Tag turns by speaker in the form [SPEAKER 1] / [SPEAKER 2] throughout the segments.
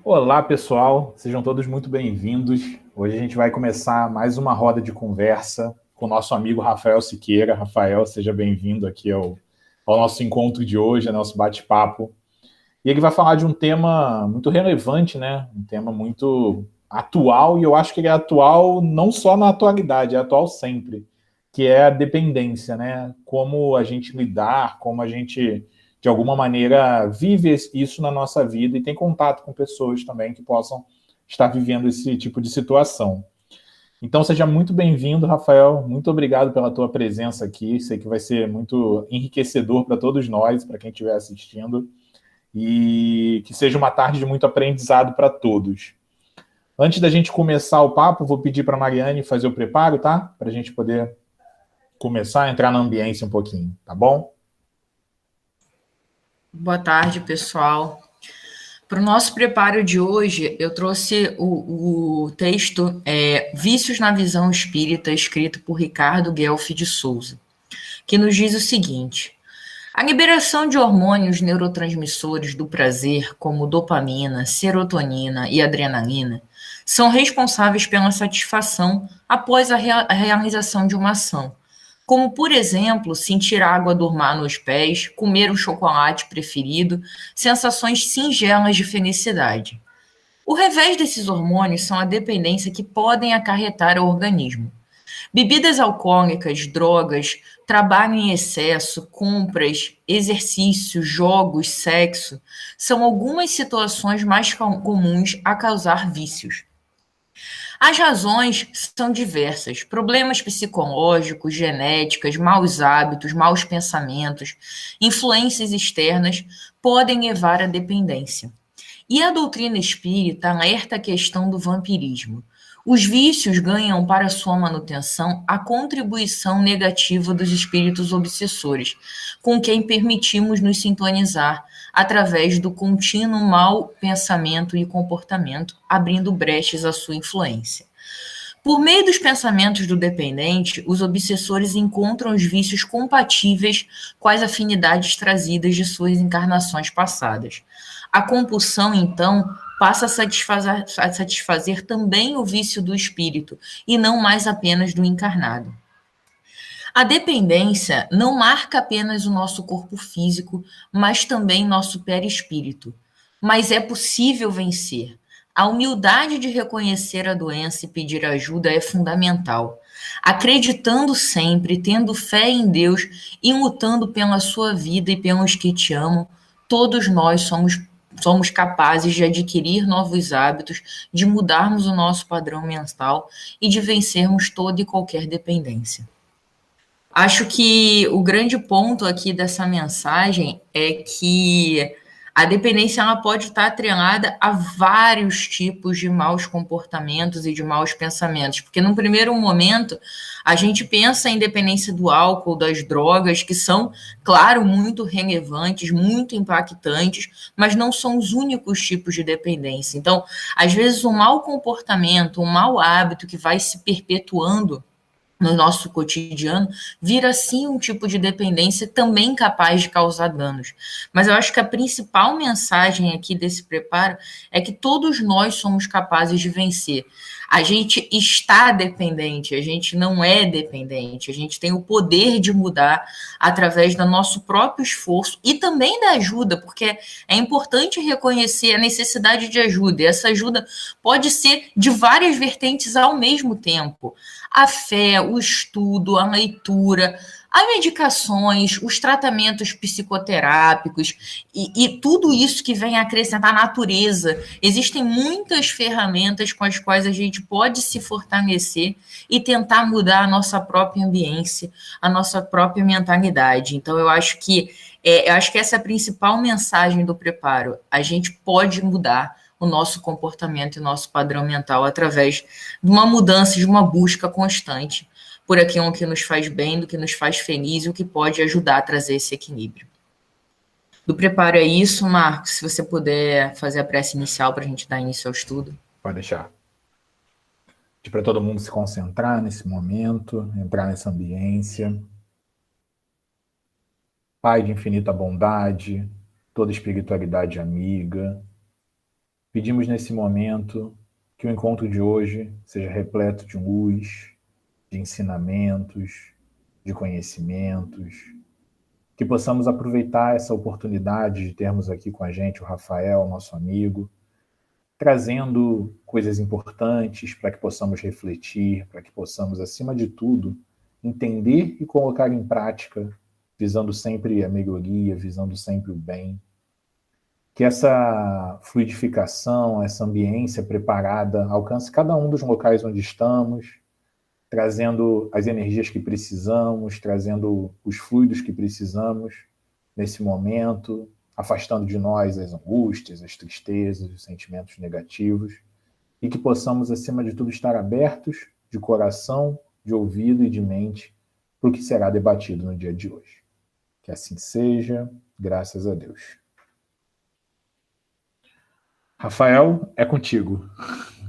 [SPEAKER 1] Olá, pessoal, sejam todos muito bem-vindos. Hoje a gente vai começar mais uma roda de conversa com o nosso amigo Rafael Siqueira. Rafael, seja bem-vindo aqui ao nosso encontro de hoje, ao nosso bate-papo. E ele vai falar de um tema muito relevante, né? Um tema muito atual, e eu acho que ele é atual não só na atualidade, é atual sempre, que é a dependência, né? Como a gente lidar, como a gente, de alguma maneira, vive isso na nossa vida e tem contato com pessoas também que possam estar vivendo esse tipo de situação. Então, seja muito bem-vindo, Rafael. Muito obrigado pela tua presença aqui. Sei que vai ser muito enriquecedor para todos nós, para quem estiver assistindo e que seja uma tarde de muito aprendizado para todos. Antes da gente começar o papo, vou pedir para a Mariane fazer o preparo, tá? Para a gente poder começar a entrar na ambiência um pouquinho, tá bom?
[SPEAKER 2] Boa tarde, pessoal. Para o nosso preparo de hoje, eu trouxe o texto Vícios na Visão Espírita, escrito por Ricardo Guelph de Souza, que nos diz o seguinte: a liberação de hormônios neurotransmissores do prazer, como dopamina, serotonina e adrenalina, são responsáveis pela satisfação após a realização de uma ação, como, por exemplo, sentir a água dormar nos pés, comer o chocolate preferido, sensações singelas de felicidade. O revés desses hormônios são a dependência que podem acarretar ao organismo. Bebidas alcoólicas, drogas, trabalho em excesso, compras, exercício, jogos, sexo são algumas situações mais comuns a causar vícios. As razões são diversas: problemas psicológicos, genéticas, maus hábitos, maus pensamentos, influências externas podem levar à dependência. E a doutrina espírita alerta a questão do vampirismo. Os vícios ganham para sua manutenção a contribuição negativa dos espíritos obsessores, com quem permitimos nos sintonizar através do contínuo mau pensamento e comportamento, abrindo brechas à sua influência. Por meio dos pensamentos do dependente, os obsessores encontram os vícios compatíveis com as afinidades trazidas de suas encarnações passadas. A compulsão, então, passa a satisfazer também o vício do espírito, e não mais apenas do encarnado. A dependência não marca apenas o nosso corpo físico, mas também nosso perispírito. Mas é possível vencer. A humildade de reconhecer a doença e pedir ajuda é fundamental. Acreditando sempre, tendo fé em Deus e lutando pela sua vida e pelos que te amam, todos nós somos capazes de adquirir novos hábitos, de mudarmos o nosso padrão mental e de vencermos toda e qualquer dependência. Acho que o grande ponto aqui dessa mensagem é que a dependência ela pode estar atrelada a vários tipos de maus comportamentos e de maus pensamentos, porque num primeiro momento a gente pensa em dependência do álcool, das drogas, que são, claro, muito relevantes, muito impactantes, mas não são os únicos tipos de dependência. Então, às vezes, um mau comportamento, um mau hábito que vai se perpetuando no nosso cotidiano, vira sim um tipo de dependência também capaz de causar danos. Mas eu acho que a principal mensagem aqui desse preparo é que todos nós somos capazes de vencer. A gente está dependente, a gente não é dependente, a gente tem o poder de mudar através do nosso próprio esforço e também da ajuda, porque é importante reconhecer a necessidade de ajuda, e essa ajuda pode ser de várias vertentes ao mesmo tempo: a fé, o estudo, a leitura, as medicações, os tratamentos psicoterápicos e tudo isso que vem acrescentar a natureza. Existem muitas ferramentas com as quais a gente pode se fortalecer e tentar mudar a nossa própria ambiência, a nossa própria mentalidade. Então, eu acho que essa é a principal mensagem do preparo. A gente pode mudar o nosso comportamento e o nosso padrão mental através de uma mudança, de uma busca constante por aquilo que nos faz bem, do que nos faz feliz e o que pode ajudar a trazer esse equilíbrio. Do preparo é isso, Marcos. Se você puder fazer a prece inicial para a gente dar início ao estudo.
[SPEAKER 1] Pode deixar. Para todo mundo se concentrar nesse momento, entrar nessa ambiência. Pai de infinita bondade, toda espiritualidade amiga, Pedimos nesse momento que o encontro de hoje seja repleto de luz, de ensinamentos, de conhecimentos, que possamos aproveitar essa oportunidade de termos aqui com a gente o Rafael, nosso amigo, trazendo coisas importantes para que possamos refletir, para que possamos, acima de tudo, entender e colocar em prática, visando sempre a melhoria, visando sempre o bem. Que essa fluidificação, essa ambiência preparada alcance cada um dos locais onde estamos, trazendo as energias que precisamos, trazendo os fluidos que precisamos nesse momento, afastando de nós as angústias, as tristezas, os sentimentos negativos, e que possamos, acima de tudo, estar abertos de coração, de ouvido e de mente para o que será debatido no dia de hoje. Que assim seja, graças a Deus. Rafael, é contigo.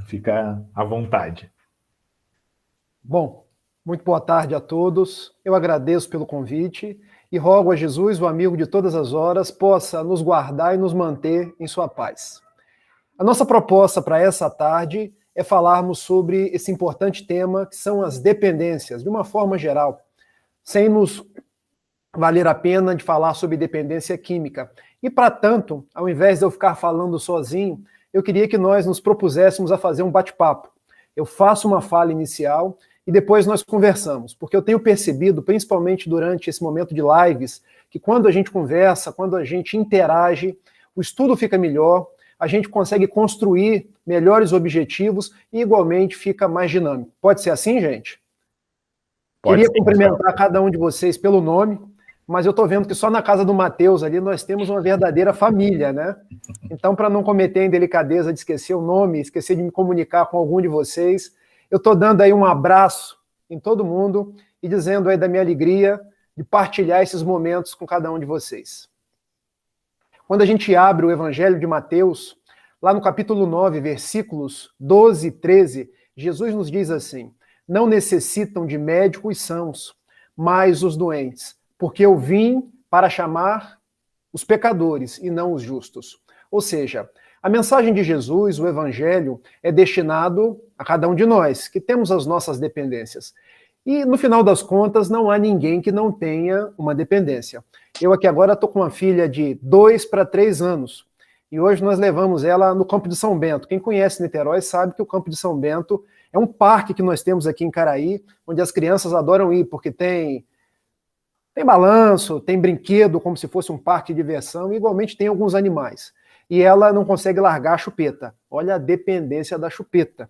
[SPEAKER 1] Fica à vontade.
[SPEAKER 3] Bom, muito boa tarde a todos. Eu agradeço pelo convite e rogo a Jesus, o amigo de todas as horas, possa nos guardar e nos manter em sua paz. A nossa proposta para essa tarde é falarmos sobre esse importante tema que são as dependências, de uma forma geral, sem nos valer a pena de falar sobre dependência química. E, para tanto, ao invés de eu ficar falando sozinho, eu queria que nós nos propuséssemos a fazer um bate-papo. Eu faço uma fala inicial e depois nós conversamos, porque eu tenho percebido, principalmente durante esse momento de lives, que quando a gente conversa, quando a gente interage, o estudo fica melhor, a gente consegue construir melhores objetivos e igualmente fica mais dinâmico. Pode ser assim, gente? Queria cumprimentar cada um de vocês pelo nome, mas eu estou vendo que só na casa do Matheus ali nós temos uma verdadeira família, né? Então, para não cometer a indelicadeza de esquecer o nome, esquecer de me comunicar com algum de vocês, eu estou dando aí um abraço em todo mundo e dizendo aí da minha alegria de partilhar esses momentos com cada um de vocês. Quando a gente abre o Evangelho de Mateus, lá no capítulo 9, versículos 12 e 13, Jesus nos diz assim: não necessitam de médicos sãos, mas os doentes, porque eu vim para chamar os pecadores e não os justos. Ou seja, a mensagem de Jesus, o Evangelho, é destinado a cada um de nós, que temos as nossas dependências. E, no final das contas, não há ninguém que não tenha uma dependência. Eu aqui agora estou com uma filha de 2 para 3 anos, e hoje nós levamos ela no Campo de São Bento. Quem conhece Niterói sabe que o Campo de São Bento é um parque que nós temos aqui em Caraí, onde as crianças adoram ir, porque tem balanço, tem brinquedo, como se fosse um parque de diversão, e igualmente tem alguns animais. E ela não consegue largar a chupeta. Olha a dependência da chupeta.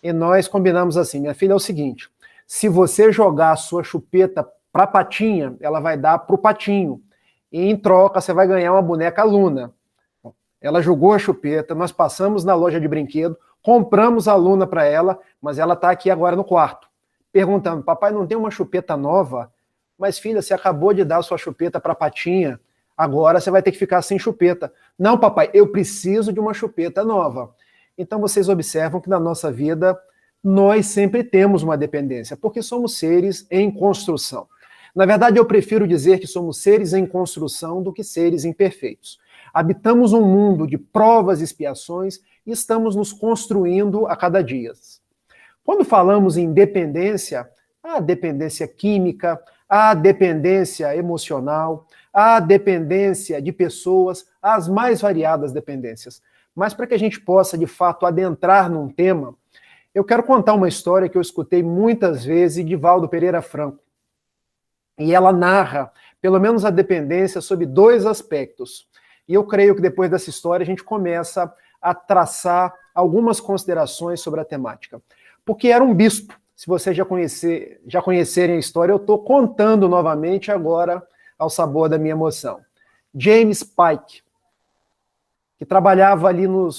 [SPEAKER 3] E nós combinamos assim, minha filha, é o seguinte: se você jogar a sua chupeta para a patinha, ela vai dar para o patinho. E em troca você vai ganhar uma boneca Luna. Ela jogou a chupeta, nós passamos na loja de brinquedo, compramos a Luna para ela, mas ela está aqui agora no quarto, perguntando: papai, não tem uma chupeta nova? Mas filha, você acabou de dar a sua chupeta para a patinha, agora você vai ter que ficar sem chupeta. Não, papai, eu preciso de uma chupeta nova. Então vocês observam que na nossa vida nós sempre temos uma dependência, porque somos seres em construção. Na verdade, eu prefiro dizer que somos seres em construção do que seres imperfeitos. Habitamos um mundo de provas e expiações e estamos nos construindo a cada dia. Quando falamos em dependência, a dependência química, a dependência emocional, a dependência de pessoas, as mais variadas dependências. Mas para que a gente possa, de fato, adentrar num tema, eu quero contar uma história que eu escutei muitas vezes de Valdo Pereira Franco. E ela narra, pelo menos, a dependência sob 2 aspectos. E eu creio que depois dessa história a gente começa a traçar algumas considerações sobre a temática. Porque era um bispo. Se vocês já conhecerem a história, eu estou contando novamente agora ao sabor da minha emoção. James Pike, que trabalhava ali no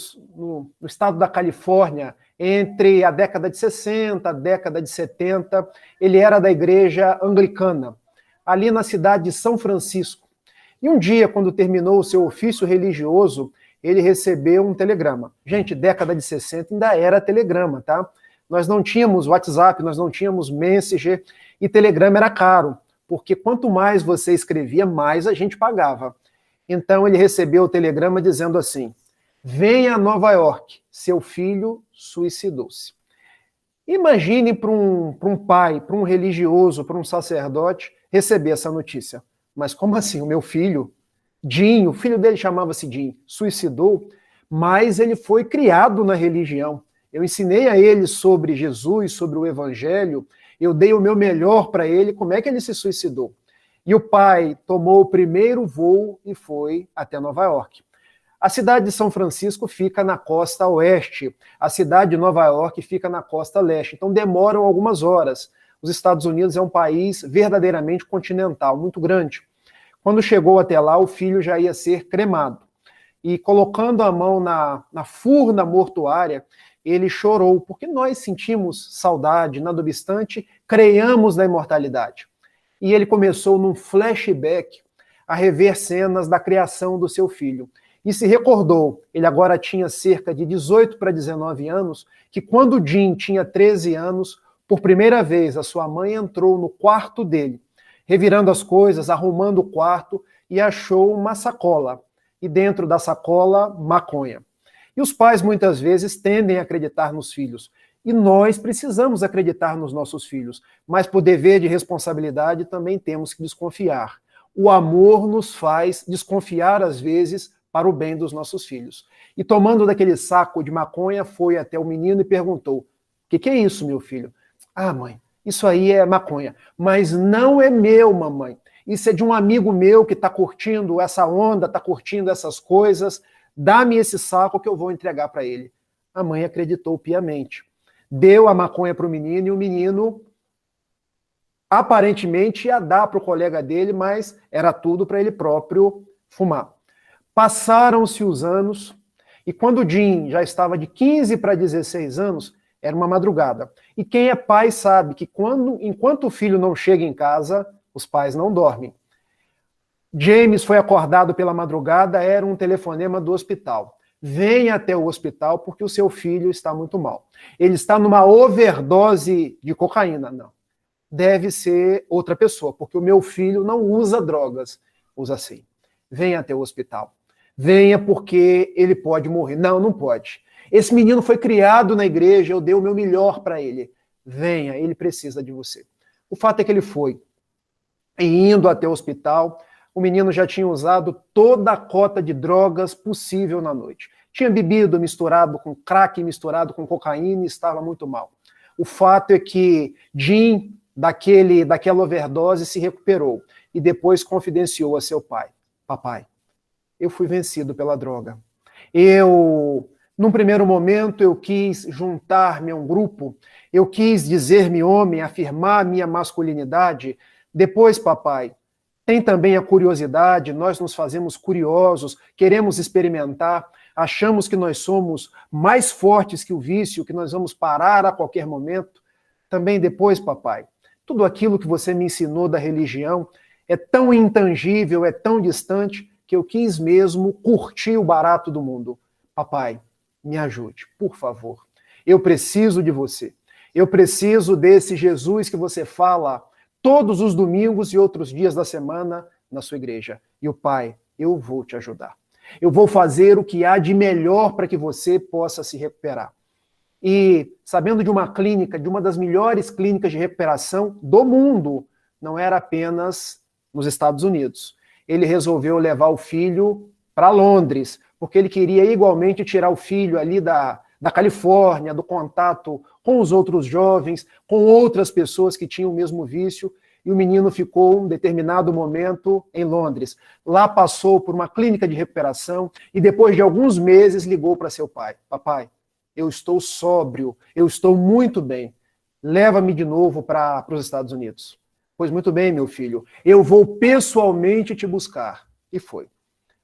[SPEAKER 3] estado da Califórnia, entre a década de 60 a década de 70, ele era da igreja anglicana, ali na cidade de São Francisco. E um dia, quando terminou o seu ofício religioso, ele recebeu um telegrama. Gente, década de 60 ainda era telegrama, tá? Nós não tínhamos WhatsApp, nós não tínhamos Messenger, e telegrama era caro, porque quanto mais você escrevia, mais a gente pagava. Então ele recebeu o telegrama dizendo assim: venha a Nova York, seu filho suicidou-se. Imagine para um pai, para um religioso, para um sacerdote, receber essa notícia. Mas como assim? O meu filho, Jim, o filho dele chamava-se Jim, suicidou, mas ele foi criado na religião. Eu ensinei a ele sobre Jesus, sobre o Evangelho, eu dei o meu melhor para ele, como é que ele se suicidou? E o pai tomou o primeiro voo e foi até Nova York. A cidade de São Francisco fica na costa oeste, a cidade de Nova York fica na costa leste, então demoram algumas horas. Os Estados Unidos é um país verdadeiramente continental, muito grande. Quando chegou até lá, o filho já ia ser cremado. E colocando a mão na furna mortuária, ele chorou, porque nós sentimos saudade, nada obstante, creiamos na imortalidade. E ele começou num flashback a rever cenas da criação do seu filho. E se recordou, ele agora tinha cerca de 18 para 19 anos, que quando Jim tinha 13 anos, por primeira vez a sua mãe entrou no quarto dele, revirando as coisas, arrumando o quarto, e achou uma sacola. E dentro da sacola, maconha. E os pais muitas vezes tendem a acreditar nos filhos. E nós precisamos acreditar nos nossos filhos. Mas por dever de responsabilidade também temos que desconfiar. O amor nos faz desconfiar às vezes para o bem dos nossos filhos. E tomando daquele saco de maconha, foi até o menino e perguntou: "O que é isso, meu filho?" "Ah, mãe, isso aí é maconha." "Mas não é meu, mamãe. Isso é de um amigo meu que está curtindo essa onda, está curtindo essas coisas. Dá-me esse saco que eu vou entregar para ele." A mãe acreditou piamente. Deu a maconha para o menino e o menino aparentemente ia dar para o colega dele, mas era tudo para ele próprio fumar. Passaram-se os anos e quando o Jim já estava de 15 para 16 anos, era uma madrugada. E quem é pai sabe que enquanto o filho não chega em casa, os pais não dormem. James foi acordado pela madrugada, era um telefonema do hospital. Venha até o hospital porque o seu filho está muito mal. Ele está numa overdose de cocaína. Não. Deve ser outra pessoa, porque o meu filho não usa drogas. Usa sim. Venha até o hospital. Venha porque ele pode morrer. Não, não pode. Esse menino foi criado na igreja, eu dei o meu melhor para ele. Venha, ele precisa de você. O fato é que ele foi. E indo até o hospital, o menino já tinha usado toda a cota de drogas possível na noite. Tinha bebido misturado com crack, misturado com cocaína e estava muito mal. O fato é que Jim, daquela overdose, se recuperou e depois confidenciou a seu pai: "Papai, eu fui vencido pela droga. Num primeiro momento, eu quis juntar-me a um grupo, eu quis dizer-me homem, afirmar minha masculinidade. Depois, papai, tem também a curiosidade, nós nos fazemos curiosos, queremos experimentar, achamos que nós somos mais fortes que o vício, que nós vamos parar a qualquer momento. Também depois, papai, tudo aquilo que você me ensinou da religião é tão intangível, é tão distante, que eu quis mesmo curtir o barato do mundo. Papai, me ajude, por favor. Eu preciso de você. Eu preciso desse Jesus que você fala todos os domingos e outros dias da semana na sua igreja." E o pai: "Eu vou te ajudar. Eu vou fazer o que há de melhor para que você possa se recuperar." E sabendo de uma clínica, de uma das melhores clínicas de recuperação do mundo, não era apenas nos Estados Unidos. Ele resolveu levar o filho para Londres, porque ele queria igualmente tirar o filho ali da Califórnia, do contato com os outros jovens, com outras pessoas que tinham o mesmo vício, e o menino ficou um determinado momento em Londres. Lá passou por uma clínica de recuperação e depois de alguns meses ligou para seu pai: "Papai, eu estou sóbrio, eu estou muito bem, leva-me de novo para os Estados Unidos." "Pois muito bem, meu filho, eu vou pessoalmente te buscar." E foi.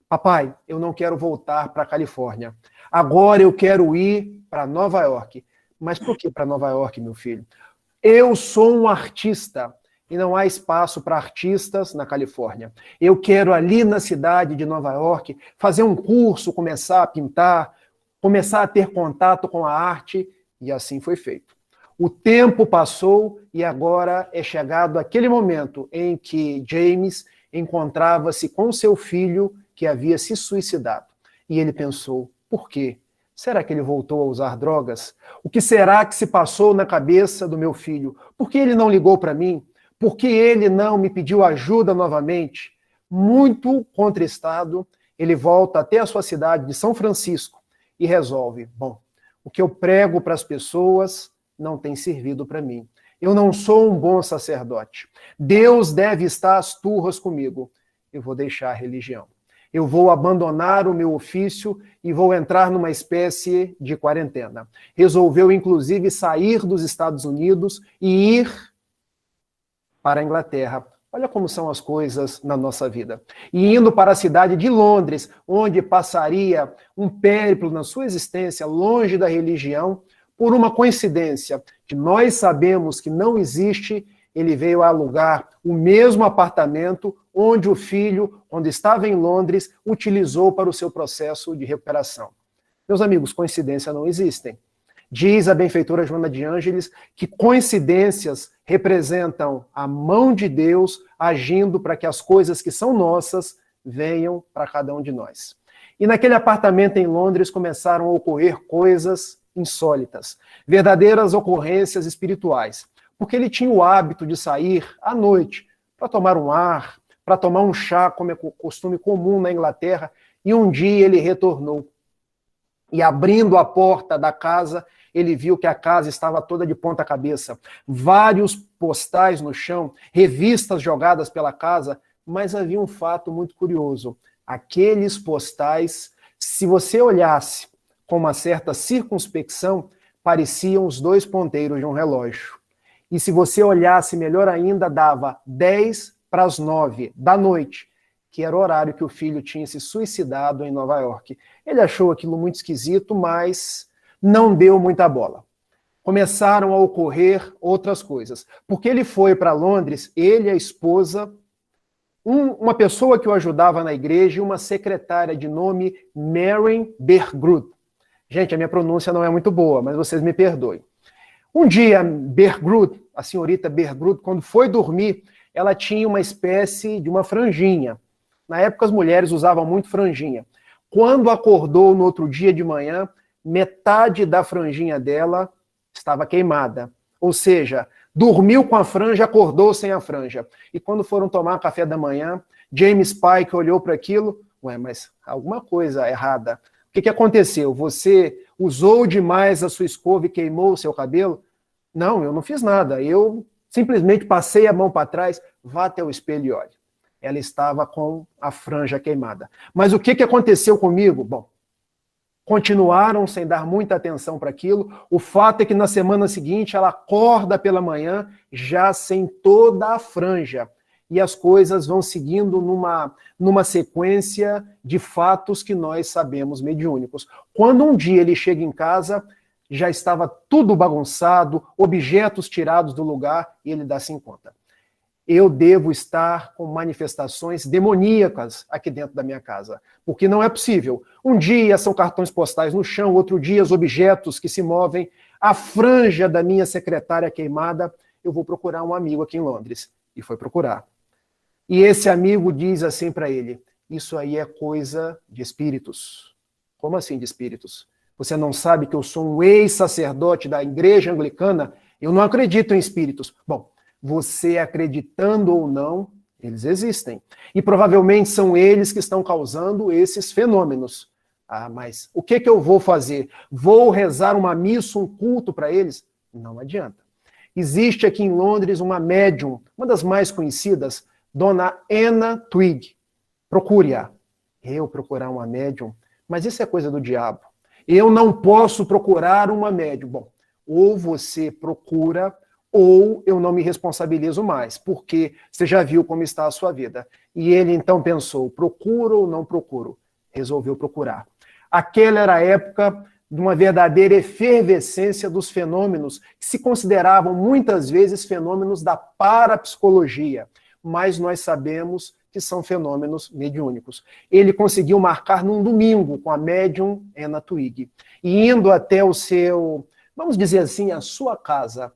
[SPEAKER 3] "Papai, eu não quero voltar para a Califórnia. Agora eu quero ir para Nova York." "Mas por que para Nova York, meu filho?" "Eu sou um artista e não há espaço para artistas na Califórnia. Eu quero ali na cidade de Nova York fazer um curso, começar a pintar, começar a ter contato com a arte." E assim foi feito. O tempo passou e agora é chegado aquele momento em que James encontrava-se com seu filho que havia se suicidado. E ele pensou: Por quê? Será que ele voltou a usar drogas? O que será que se passou na cabeça do meu filho? Por que ele não ligou para mim? Por que ele não me pediu ajuda novamente? Muito contristado, ele volta até a sua cidade de São Francisco e resolve: bom, o que eu prego para as pessoas não tem servido para mim. Eu não sou um bom sacerdote. Deus deve estar às turras comigo. Eu vou deixar a religião. Eu vou abandonar o meu ofício e vou entrar numa espécie de quarentena. Resolveu, inclusive, sair dos Estados Unidos e ir para a Inglaterra. Olha como são as coisas na nossa vida. E indo para a cidade de Londres, onde passaria um périplo na sua existência, longe da religião, por uma coincidência que nós sabemos que não existe, ele veio alugar o mesmo apartamento onde o filho, quando estava em Londres, utilizou para o seu processo de recuperação. Meus amigos, coincidências não existem. Diz a benfeitora Joana de Ângeles que coincidências representam a mão de Deus agindo para que as coisas que são nossas venham para cada um de nós. E naquele apartamento em Londres começaram a ocorrer coisas insólitas, verdadeiras ocorrências espirituais, porque ele tinha o hábito de sair à noite para tomar um ar, para tomar um chá, como é costume comum na Inglaterra, e um dia ele retornou. E abrindo a porta da casa, ele viu que a casa estava toda de ponta cabeça. Vários postais no chão, revistas jogadas pela casa, mas havia um fato muito curioso. Aqueles postais, se você olhasse com uma certa circunspecção, pareciam os dois ponteiros de um relógio. E se você olhasse melhor ainda, dava 10 para as 9 da noite, que era o horário que o filho tinha se suicidado em Nova York. Ele achou aquilo muito esquisito, mas não deu muita bola. Começaram a ocorrer outras coisas. Porque ele foi para Londres, ele e a esposa, uma pessoa que o ajudava na igreja e uma secretária de nome Mary Bergrud. Gente, a minha pronúncia não é muito boa, mas vocês me perdoem. Um dia, Bergrud, a senhorita Bergrud, quando foi dormir, ela tinha uma espécie de uma franjinha. Na época, as mulheres usavam muito franjinha. Quando acordou no outro dia de manhã, metade da franjinha dela estava queimada. Ou seja, dormiu com a franja, acordou sem a franja. E quando foram tomar café da manhã, James Pike olhou para aquilo, mas alguma coisa errada. O que aconteceu? Você usou demais a sua escova e queimou o seu cabelo? Não, eu não fiz nada. Eu simplesmente passei a mão para trás, vá até o espelho e olhe. Ela estava com a franja queimada. Mas o que aconteceu comigo? Bom, continuaram sem dar muita atenção para aquilo. O fato é que na semana seguinte ela acorda pela manhã já sem toda a franja. E as coisas vão seguindo numa sequência de fatos que nós sabemos mediúnicos. Quando um dia ele chega em casa, já estava tudo bagunçado, objetos tirados do lugar, e ele dá-se em conta. Eu devo estar com manifestações demoníacas aqui dentro da minha casa, porque não é possível. Um dia são cartões postais no chão, outro dia os objetos que se movem, a franja da minha secretária queimada. Eu vou procurar um amigo aqui em Londres. E foi procurar. E esse amigo diz assim para ele: isso aí é coisa de espíritos. Como assim de espíritos? Você não sabe que eu sou um ex-sacerdote da igreja anglicana? Eu não acredito em espíritos. Bom, você acreditando ou não, eles existem. E provavelmente são eles que estão causando esses fenômenos. Ah, mas o que eu vou fazer? Vou rezar uma missa, um culto para eles? Não adianta. Existe aqui em Londres uma médium, uma das mais conhecidas, Dona Anna Twigg. Procure-a. Eu procurar uma médium? Mas isso é coisa do diabo. Eu não posso procurar uma médium. Bom, ou você procura, ou eu não me responsabilizo mais, porque você já viu como está a sua vida. E ele então pensou, procuro ou não procuro? Resolveu procurar. Aquela era a época de uma verdadeira efervescência dos fenômenos, que se consideravam muitas vezes fenômenos da parapsicologia, mas nós sabemos que são fenômenos mediúnicos. Ele conseguiu marcar num domingo com a médium Anna Twigg, e indo até o seu, vamos dizer assim, a sua casa,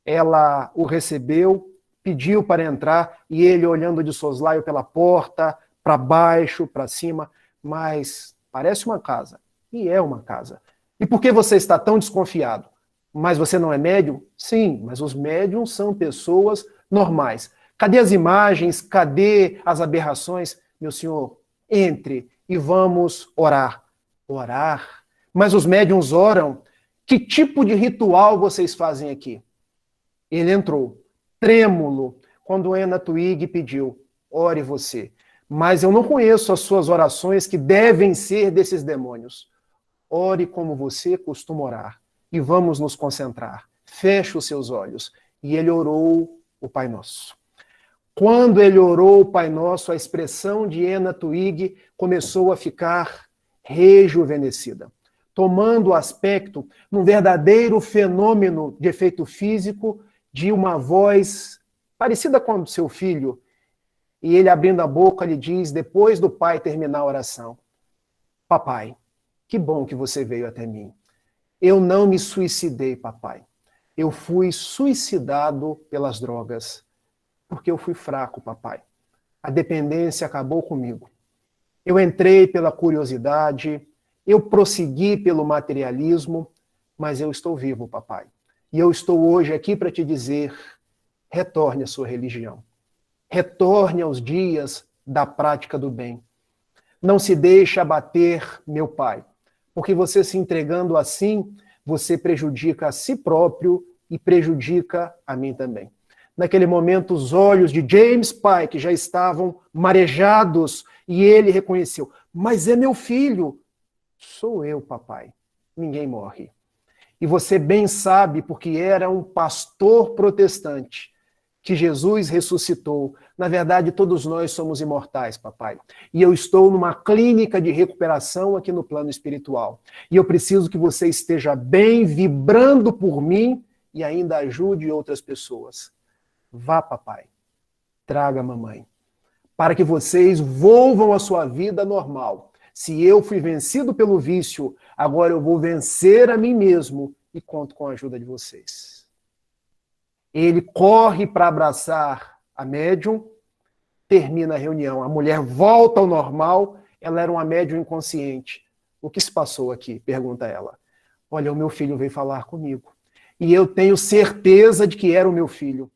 [SPEAKER 3] ela o recebeu, pediu para entrar, e ele olhando de soslaio pela porta, para baixo, para cima, mas parece uma casa. E é uma casa. E por que você está tão desconfiado? Mas você não é médium? Sim, mas os médiums são pessoas normais. Cadê as imagens? Cadê as aberrações? Meu senhor, entre e vamos orar. Orar? Mas os médiums oram? Que tipo de ritual vocês fazem aqui? Ele entrou, trêmulo, quando Ena Twig pediu, ore você. Mas eu não conheço as suas orações que devem ser desses demônios. Ore como você costuma orar. E vamos nos concentrar. Feche os seus olhos. E ele orou o Pai Nosso. Quando ele orou o Pai Nosso, a expressão de Ena Twig começou a ficar rejuvenescida, tomando o aspecto num verdadeiro fenômeno de efeito físico, de uma voz parecida com a do seu filho. E ele, abrindo a boca, lhe diz, depois do pai terminar a oração, papai, que bom que você veio até mim. Eu não me suicidei, papai. Eu fui suicidado pelas drogas, porque eu fui fraco, papai. A dependência acabou comigo. Eu entrei pela curiosidade, eu prossegui pelo materialismo, mas eu estou vivo, papai. E eu estou hoje aqui para te dizer, retorne à sua religião. Retorne aos dias da prática do bem. Não se deixe abater, meu pai, porque você se entregando assim, você prejudica a si próprio e prejudica a mim também. Naquele momento, os olhos de James Pike já estavam marejados e ele reconheceu, mas é meu filho. Sou eu, papai. Ninguém morre. E você bem sabe, porque era um pastor protestante, que Jesus ressuscitou. Na verdade, todos nós somos imortais, papai. E eu estou numa clínica de recuperação aqui no plano espiritual. E eu preciso que você esteja bem, vibrando por mim e ainda ajude outras pessoas. Vá, papai. Traga a mamãe. Para que vocês volvam à sua vida normal. Se eu fui vencido pelo vício, agora eu vou vencer a mim mesmo e conto com a ajuda de vocês. Ele corre para abraçar a médium, termina a reunião. A mulher volta ao normal, ela era uma médium inconsciente. O que se passou aqui? Pergunta ela. Olha, o meu filho veio falar comigo. E eu tenho certeza de que era o meu filho.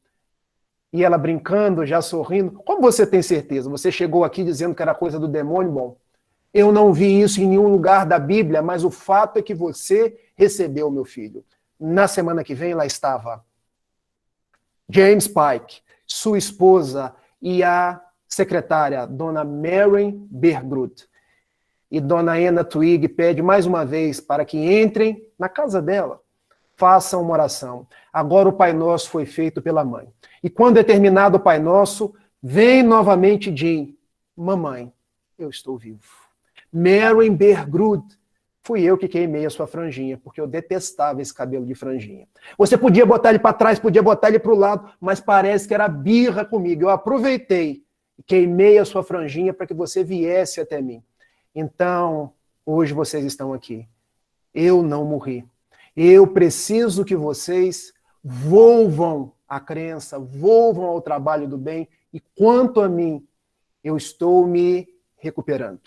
[SPEAKER 3] E ela brincando, já sorrindo. Como você tem certeza? Você chegou aqui dizendo que era coisa do demônio? Bom, eu não vi isso em nenhum lugar da Bíblia, mas o fato é que você recebeu o meu filho. Na semana que vem, lá estava James Pike, sua esposa e a secretária, dona Mary Bergrut. E dona Ena Twig pede mais uma vez para que entrem na casa dela, façam uma oração. Agora o Pai Nosso foi feito pela mãe. E quando é terminado o Pai Nosso, vem novamente Jim. Mamãe, eu estou vivo. Mary Bergrut, fui eu que queimei a sua franjinha, porque eu detestava esse cabelo de franjinha. Você podia botar ele para trás, podia botar ele para o lado, mas parece que era birra comigo. Eu aproveitei e queimei a sua franjinha para que você viesse até mim. Então, hoje vocês estão aqui. Eu não morri. Eu preciso que vocês volvam à crença, volvam ao trabalho do bem, e quanto a mim, eu estou me recuperando.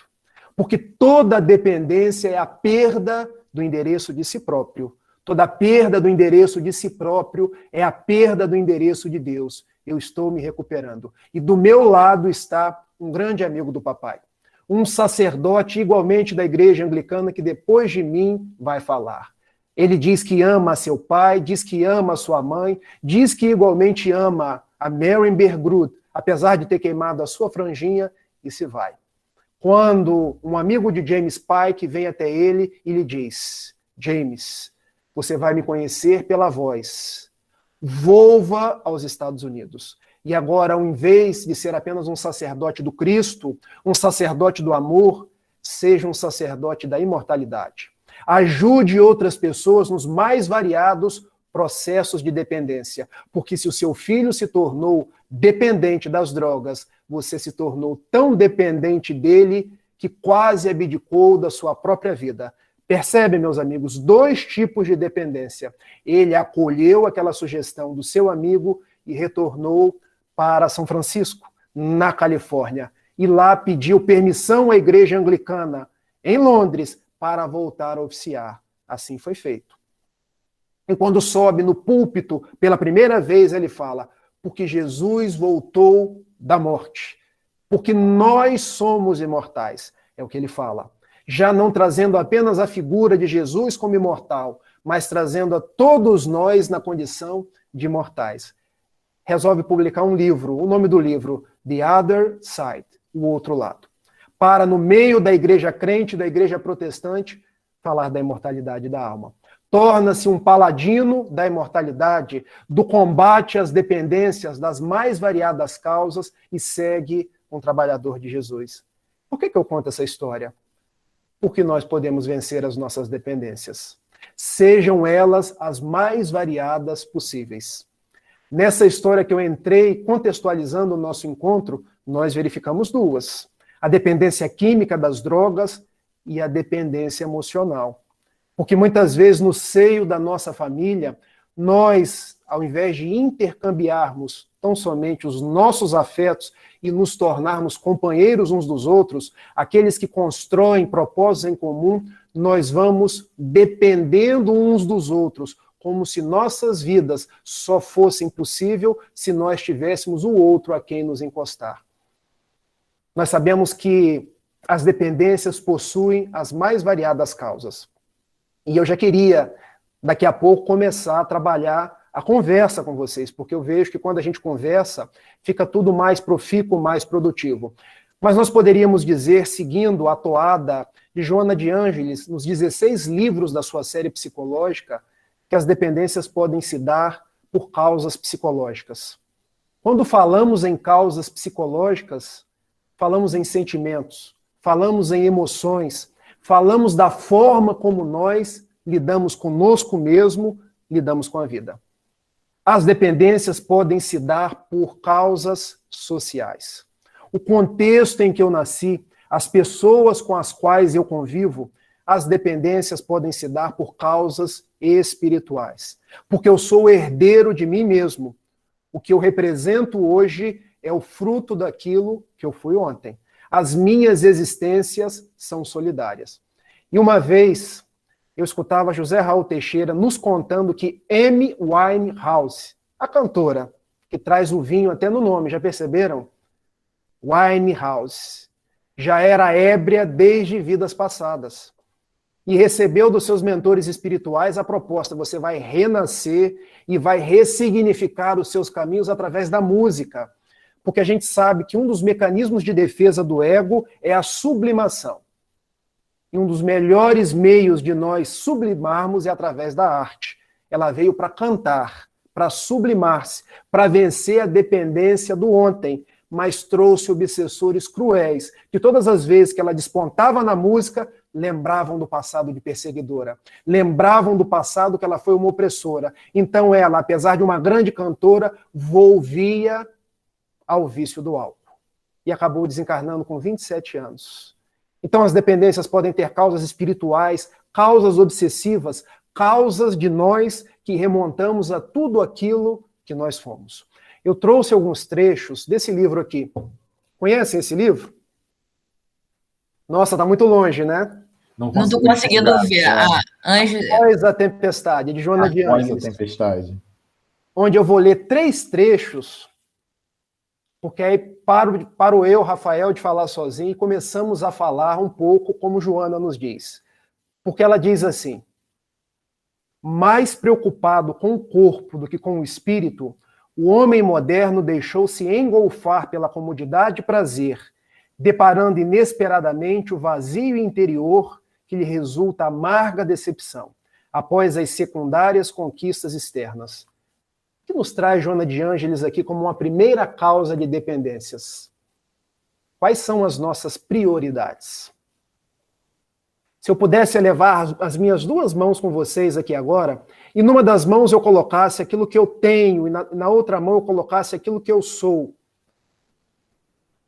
[SPEAKER 3] Porque toda dependência é a perda do endereço de si próprio. Toda perda do endereço de si próprio é a perda do endereço de Deus. Eu estou me recuperando. E do meu lado está um grande amigo do papai. Um sacerdote igualmente da igreja anglicana que depois de mim vai falar. Ele diz que ama a seu pai, diz que ama a sua mãe, diz que igualmente ama a Mary Bergrut, apesar de ter queimado a sua franjinha, e se vai. Quando um amigo de James Pike vem até ele e lhe diz, James, você vai me conhecer pela voz. Volva aos Estados Unidos. E agora, ao invés de ser apenas um sacerdote do Cristo, um sacerdote do amor, seja um sacerdote da imortalidade. Ajude outras pessoas nos mais variados processos de dependência. Porque se o seu filho se tornou dependente das drogas, você se tornou tão dependente dele que quase abdicou da sua própria vida. Percebe, meus amigos, dois tipos de dependência. Ele acolheu aquela sugestão do seu amigo e retornou para São Francisco, na Califórnia. E lá pediu permissão à igreja anglicana, em Londres, para voltar a oficiar. Assim foi feito. E quando sobe no púlpito pela primeira vez, ele fala: porque Jesus voltou da morte, porque nós somos imortais. É o que ele fala. Já não trazendo apenas a figura de Jesus como imortal, mas trazendo a todos nós na condição de imortais. Resolve publicar um livro, o nome do livro, The Other Side, o outro lado. Para, no meio da igreja crente, da igreja protestante, falar da imortalidade da alma. Torna-se um paladino da imortalidade, do combate às dependências das mais variadas causas e segue um trabalhador de Jesus. Por que eu conto essa história? Porque nós podemos vencer as nossas dependências, sejam elas as mais variadas possíveis. Nessa história que eu entrei contextualizando o nosso encontro, nós verificamos duas: a dependência química das drogas e a dependência emocional. Porque muitas vezes no seio da nossa família, nós, ao invés de intercambiarmos tão somente os nossos afetos e nos tornarmos companheiros uns dos outros, aqueles que constroem propósitos em comum, nós vamos dependendo uns dos outros, como se nossas vidas só fossem possível se nós tivéssemos o outro a quem nos encostar. Nós sabemos que as dependências possuem as mais variadas causas. E eu já queria, daqui a pouco, começar a trabalhar a conversa com vocês, porque eu vejo que quando a gente conversa, fica tudo mais profícuo, mais produtivo. Mas nós poderíamos dizer, seguindo a toada de Joana de Ângeles, nos 16 livros da sua série psicológica, que as dependências podem se dar por causas psicológicas. Quando falamos em causas psicológicas, falamos em sentimentos, falamos em emoções, falamos da forma como nós lidamos conosco mesmo, lidamos com a vida. As dependências podem se dar por causas sociais. O contexto em que eu nasci, as pessoas com as quais eu convivo, as dependências podem se dar por causas espirituais. Porque eu sou herdeiro de mim mesmo. O que eu represento hoje é o fruto daquilo que eu fui ontem. As minhas existências são solidárias. E uma vez, eu escutava José Raul Teixeira nos contando que Amy Winehouse, a cantora, que traz o vinho até no nome, já perceberam? Winehouse, já era ébria desde vidas passadas. E recebeu dos seus mentores espirituais a proposta: você vai renascer e vai ressignificar os seus caminhos através da música. Porque a gente sabe que um dos mecanismos de defesa do ego é a sublimação. E um dos melhores meios de nós sublimarmos é através da arte. Ela veio para cantar, para sublimar-se, para vencer a dependência do ontem, mas trouxe obsessores cruéis, que todas as vezes que ela despontava na música, lembravam do passado de perseguidora, lembravam do passado que ela foi uma opressora. Então ela, apesar de uma grande cantora, volvia ao vício do álcool. E acabou desencarnando com 27 anos. Então as dependências podem ter causas espirituais, causas obsessivas, causas de nós que remontamos a tudo aquilo que nós fomos. Eu trouxe alguns trechos desse livro aqui. Conhecem esse livro? Nossa, tá muito longe, né?
[SPEAKER 2] Não estou conseguindo ver.
[SPEAKER 3] Após a Tempestade, de Joana de Ângeles.
[SPEAKER 1] Após a Tempestade.
[SPEAKER 3] Onde eu vou ler 3 trechos, porque aí paro eu, Rafael, de falar sozinho e começamos a falar um pouco como Joana nos diz. Porque ela diz assim: mais preocupado com o corpo do que com o espírito, o homem moderno deixou-se engolfar pela comodidade e prazer, deparando inesperadamente o vazio interior que lhe resulta amarga decepção, após as secundárias conquistas externas. O que nos traz Joana de Ângeles aqui como uma primeira causa de dependências? Quais são as nossas prioridades? Se eu pudesse elevar as minhas 2 mãos com vocês aqui agora, e numa das mãos eu colocasse aquilo que eu tenho, e na outra mão eu colocasse aquilo que eu sou,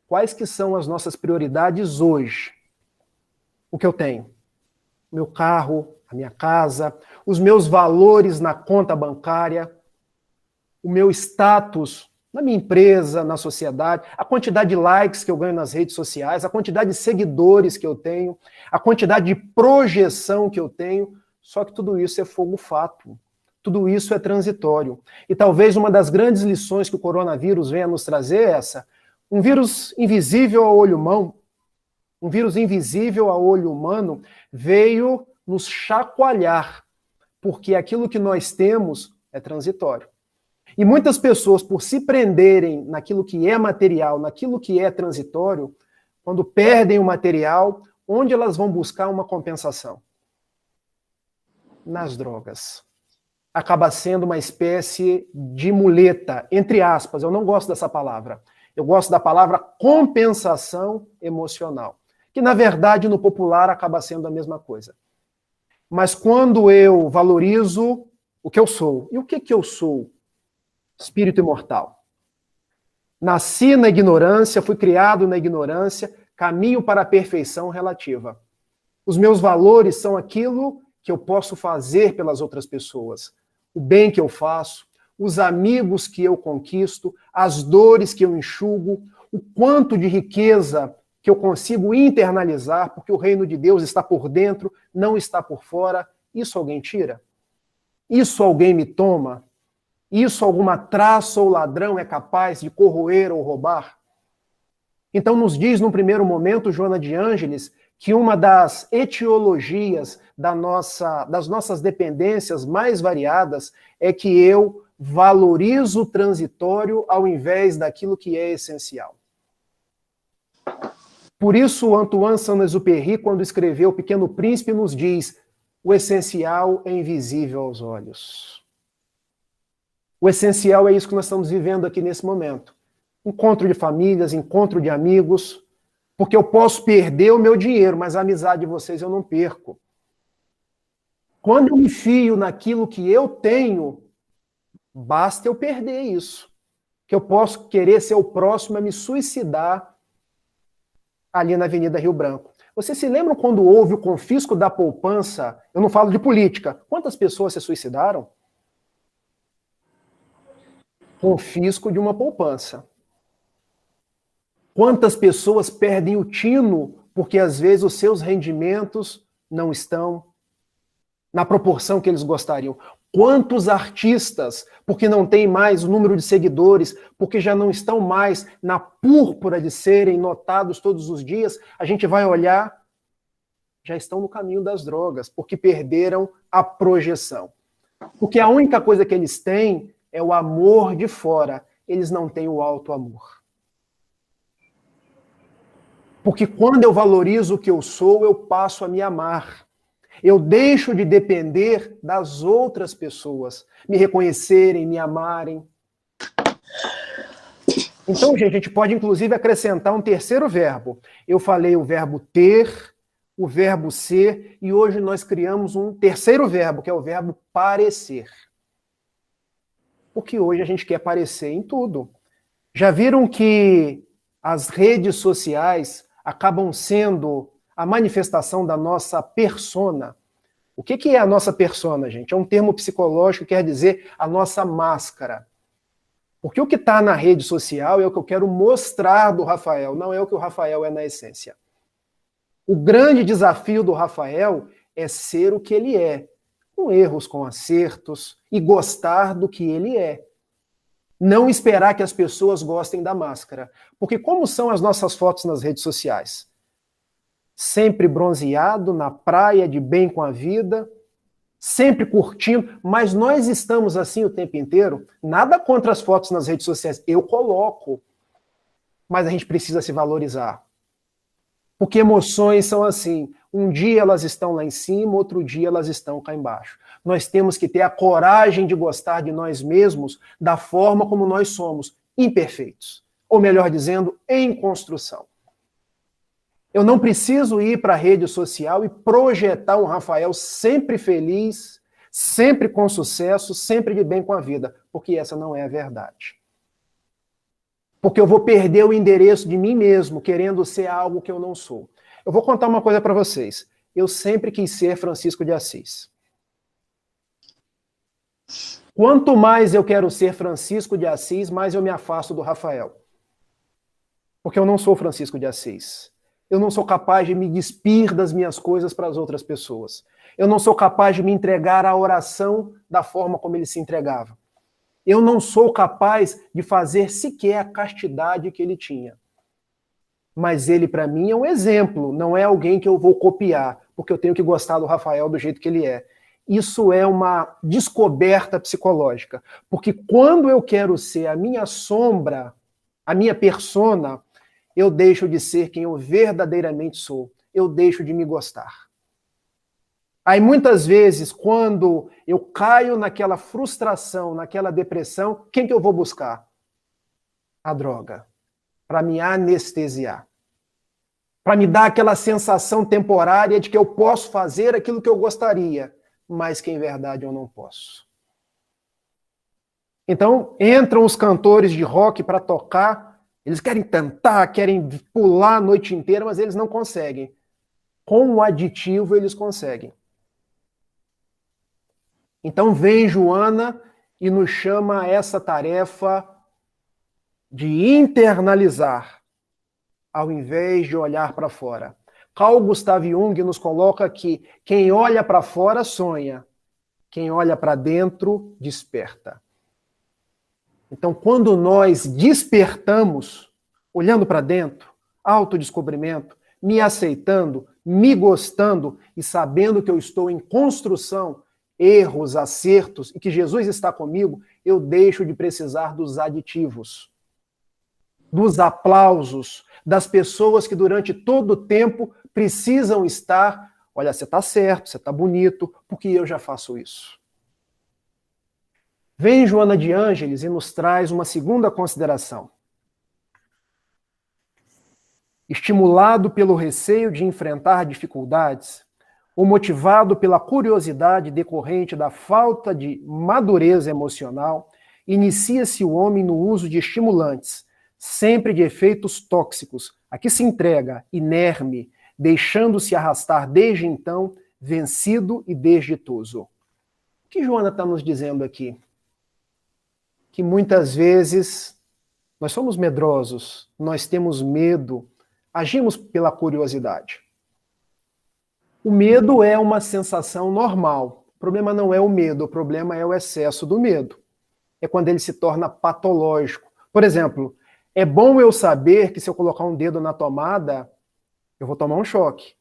[SPEAKER 3] quais que são as nossas prioridades hoje? O que eu tenho? Meu carro, a minha casa, os meus valores na conta bancária, o meu status Na minha empresa, na sociedade, a quantidade de likes que eu ganho nas redes sociais, a quantidade de seguidores que eu tenho, a quantidade de projeção que eu tenho, só que tudo isso é fogo-fato. Tudo isso é transitório. E talvez uma das grandes lições que o coronavírus venha nos trazer é essa. Um vírus invisível ao olho humano, um vírus invisível ao olho humano, veio nos chacoalhar, porque aquilo que nós temos é transitório. E muitas pessoas, por se prenderem naquilo que é material, naquilo que é transitório, quando perdem o material, onde elas vão buscar uma compensação? Nas drogas. Acaba sendo uma espécie de muleta, entre aspas, eu não gosto dessa palavra. Eu gosto da palavra compensação emocional, que na verdade no popular acaba sendo a mesma coisa. Mas quando eu valorizo o que eu sou, e o que eu sou? Espírito imortal. Nasci na ignorância, fui criado na ignorância, caminho para a perfeição relativa. Os meus valores são aquilo que eu posso fazer pelas outras pessoas, o bem que eu faço, os amigos que eu conquisto, as dores que eu enxugo, o quanto de riqueza que eu consigo internalizar, porque o reino de Deus está por dentro, não está por fora. Isso alguém tira? Isso alguém me toma? Isso alguma traça ou ladrão é capaz de corroer ou roubar? Então nos diz, num primeiro momento, Joana de Ângeles, que uma das etiologias das nossas dependências mais variadas é que eu valorizo o transitório ao invés daquilo que é essencial. Por isso, Antoine Saint-Exupéry, quando escreveu O Pequeno Príncipe, nos diz: o essencial é invisível aos olhos. O essencial é isso que nós estamos vivendo aqui nesse momento. Encontro de famílias, encontro de amigos, porque eu posso perder o meu dinheiro, mas a amizade de vocês eu não perco. Quando eu me fio naquilo que eu tenho, basta eu perder isso. Que eu posso querer ser o próximo a me suicidar ali na Avenida Rio Branco. Vocês se lembram quando houve o confisco da poupança? Eu não falo de política. Quantas pessoas se suicidaram? Confisco de uma poupança. Quantas pessoas perdem o tino porque às vezes os seus rendimentos não estão na proporção que eles gostariam? Quantos artistas, porque não tem mais o número de seguidores, porque já não estão mais na púrpura de serem notados todos os dias, a gente vai olhar, já estão no caminho das drogas, porque perderam a projeção. Porque a única coisa que eles têm é o amor de fora, eles não têm o alto amor. Porque quando eu valorizo o que eu sou, eu passo a me amar. Eu deixo de depender das outras pessoas me reconhecerem, me amarem. Então, gente, a gente pode inclusive acrescentar um terceiro verbo. Eu falei o verbo ter, o verbo ser, e hoje nós criamos um terceiro verbo, que é o verbo parecer. Porque hoje a gente quer parecer em tudo. Já viram que as redes sociais acabam sendo a manifestação da nossa persona? O que é a nossa persona, gente? É um termo psicológico que quer dizer a nossa máscara. Porque o que está na rede social é o que eu quero mostrar do Rafael, não é o que o Rafael é na essência. O grande desafio do Rafael é ser o que ele é, com erros, com acertos, e gostar do que ele é. Não esperar que as pessoas gostem da máscara. Porque como são as nossas fotos nas redes sociais? Sempre bronzeado, na praia, de bem com a vida, sempre curtindo, mas nós estamos assim o tempo inteiro. Nada contra as fotos nas redes sociais, eu coloco, mas a gente precisa se valorizar. Porque emoções são assim, um dia elas estão lá em cima, outro dia elas estão cá embaixo. Nós temos que ter a coragem de gostar de nós mesmos da forma como nós somos, imperfeitos. Ou melhor dizendo, em construção. Eu não preciso ir para a rede social e projetar um Rafael sempre feliz, sempre com sucesso, sempre de bem com a vida, porque essa não é a verdade. Porque eu vou perder o endereço de mim mesmo, querendo ser algo que eu não sou. Eu vou contar uma coisa para vocês. Eu sempre quis ser Francisco de Assis. Quanto mais eu quero ser Francisco de Assis, mais eu me afasto do Rafael. Porque eu não sou Francisco de Assis. Eu não sou capaz de me despir das minhas coisas para as outras pessoas. Eu não sou capaz de me entregar à oração da forma como ele se entregava. Eu não sou capaz de fazer sequer a castidade que ele tinha. Mas ele, para mim, é um exemplo, não é alguém que eu vou copiar, porque eu tenho que gostar do Rafael do jeito que ele é. Isso é uma descoberta psicológica, porque quando eu quero ser a minha sombra, a minha persona, eu deixo de ser quem eu verdadeiramente sou, eu deixo de me gostar. Aí muitas vezes, quando eu caio naquela frustração, naquela depressão, quem que eu vou buscar? A droga, para me anestesiar. Para me dar aquela sensação temporária de que eu posso fazer aquilo que eu gostaria, mas que em verdade eu não posso. Então, entram os cantores de rock para tocar, eles querem cantar, querem pular a noite inteira, mas eles não conseguem. Com o aditivo, eles conseguem. Então, vem Joana e nos chama a essa tarefa de internalizar, ao invés de olhar para fora. Carl Gustav Jung nos coloca que quem olha para fora sonha, quem olha para dentro desperta. Então, quando nós despertamos, olhando para dentro, autodescobrimento, me aceitando, me gostando e sabendo que eu estou em construção, erros, acertos, e que Jesus está comigo, eu deixo de precisar dos aditivos, dos aplausos, das pessoas que durante todo o tempo precisam estar, olha, você está certo, você está bonito, porque eu já faço isso. Vem Joana de Ângeles e nos traz uma segunda consideração. Estimulado pelo receio de enfrentar dificuldades, ou motivado pela curiosidade decorrente da falta de madureza emocional, inicia-se o homem no uso de estimulantes, sempre de efeitos tóxicos, a que se entrega, inerme, deixando-se arrastar desde então, vencido e desditoso. O que Joana está nos dizendo aqui? Que muitas vezes nós somos medrosos, nós temos medo, agimos pela curiosidade. O medo é uma sensação normal. O problema não é o medo, o problema é o excesso do medo. É quando ele se torna patológico. Por exemplo, é bom eu saber que se eu colocar um dedo na tomada, eu vou tomar um choque.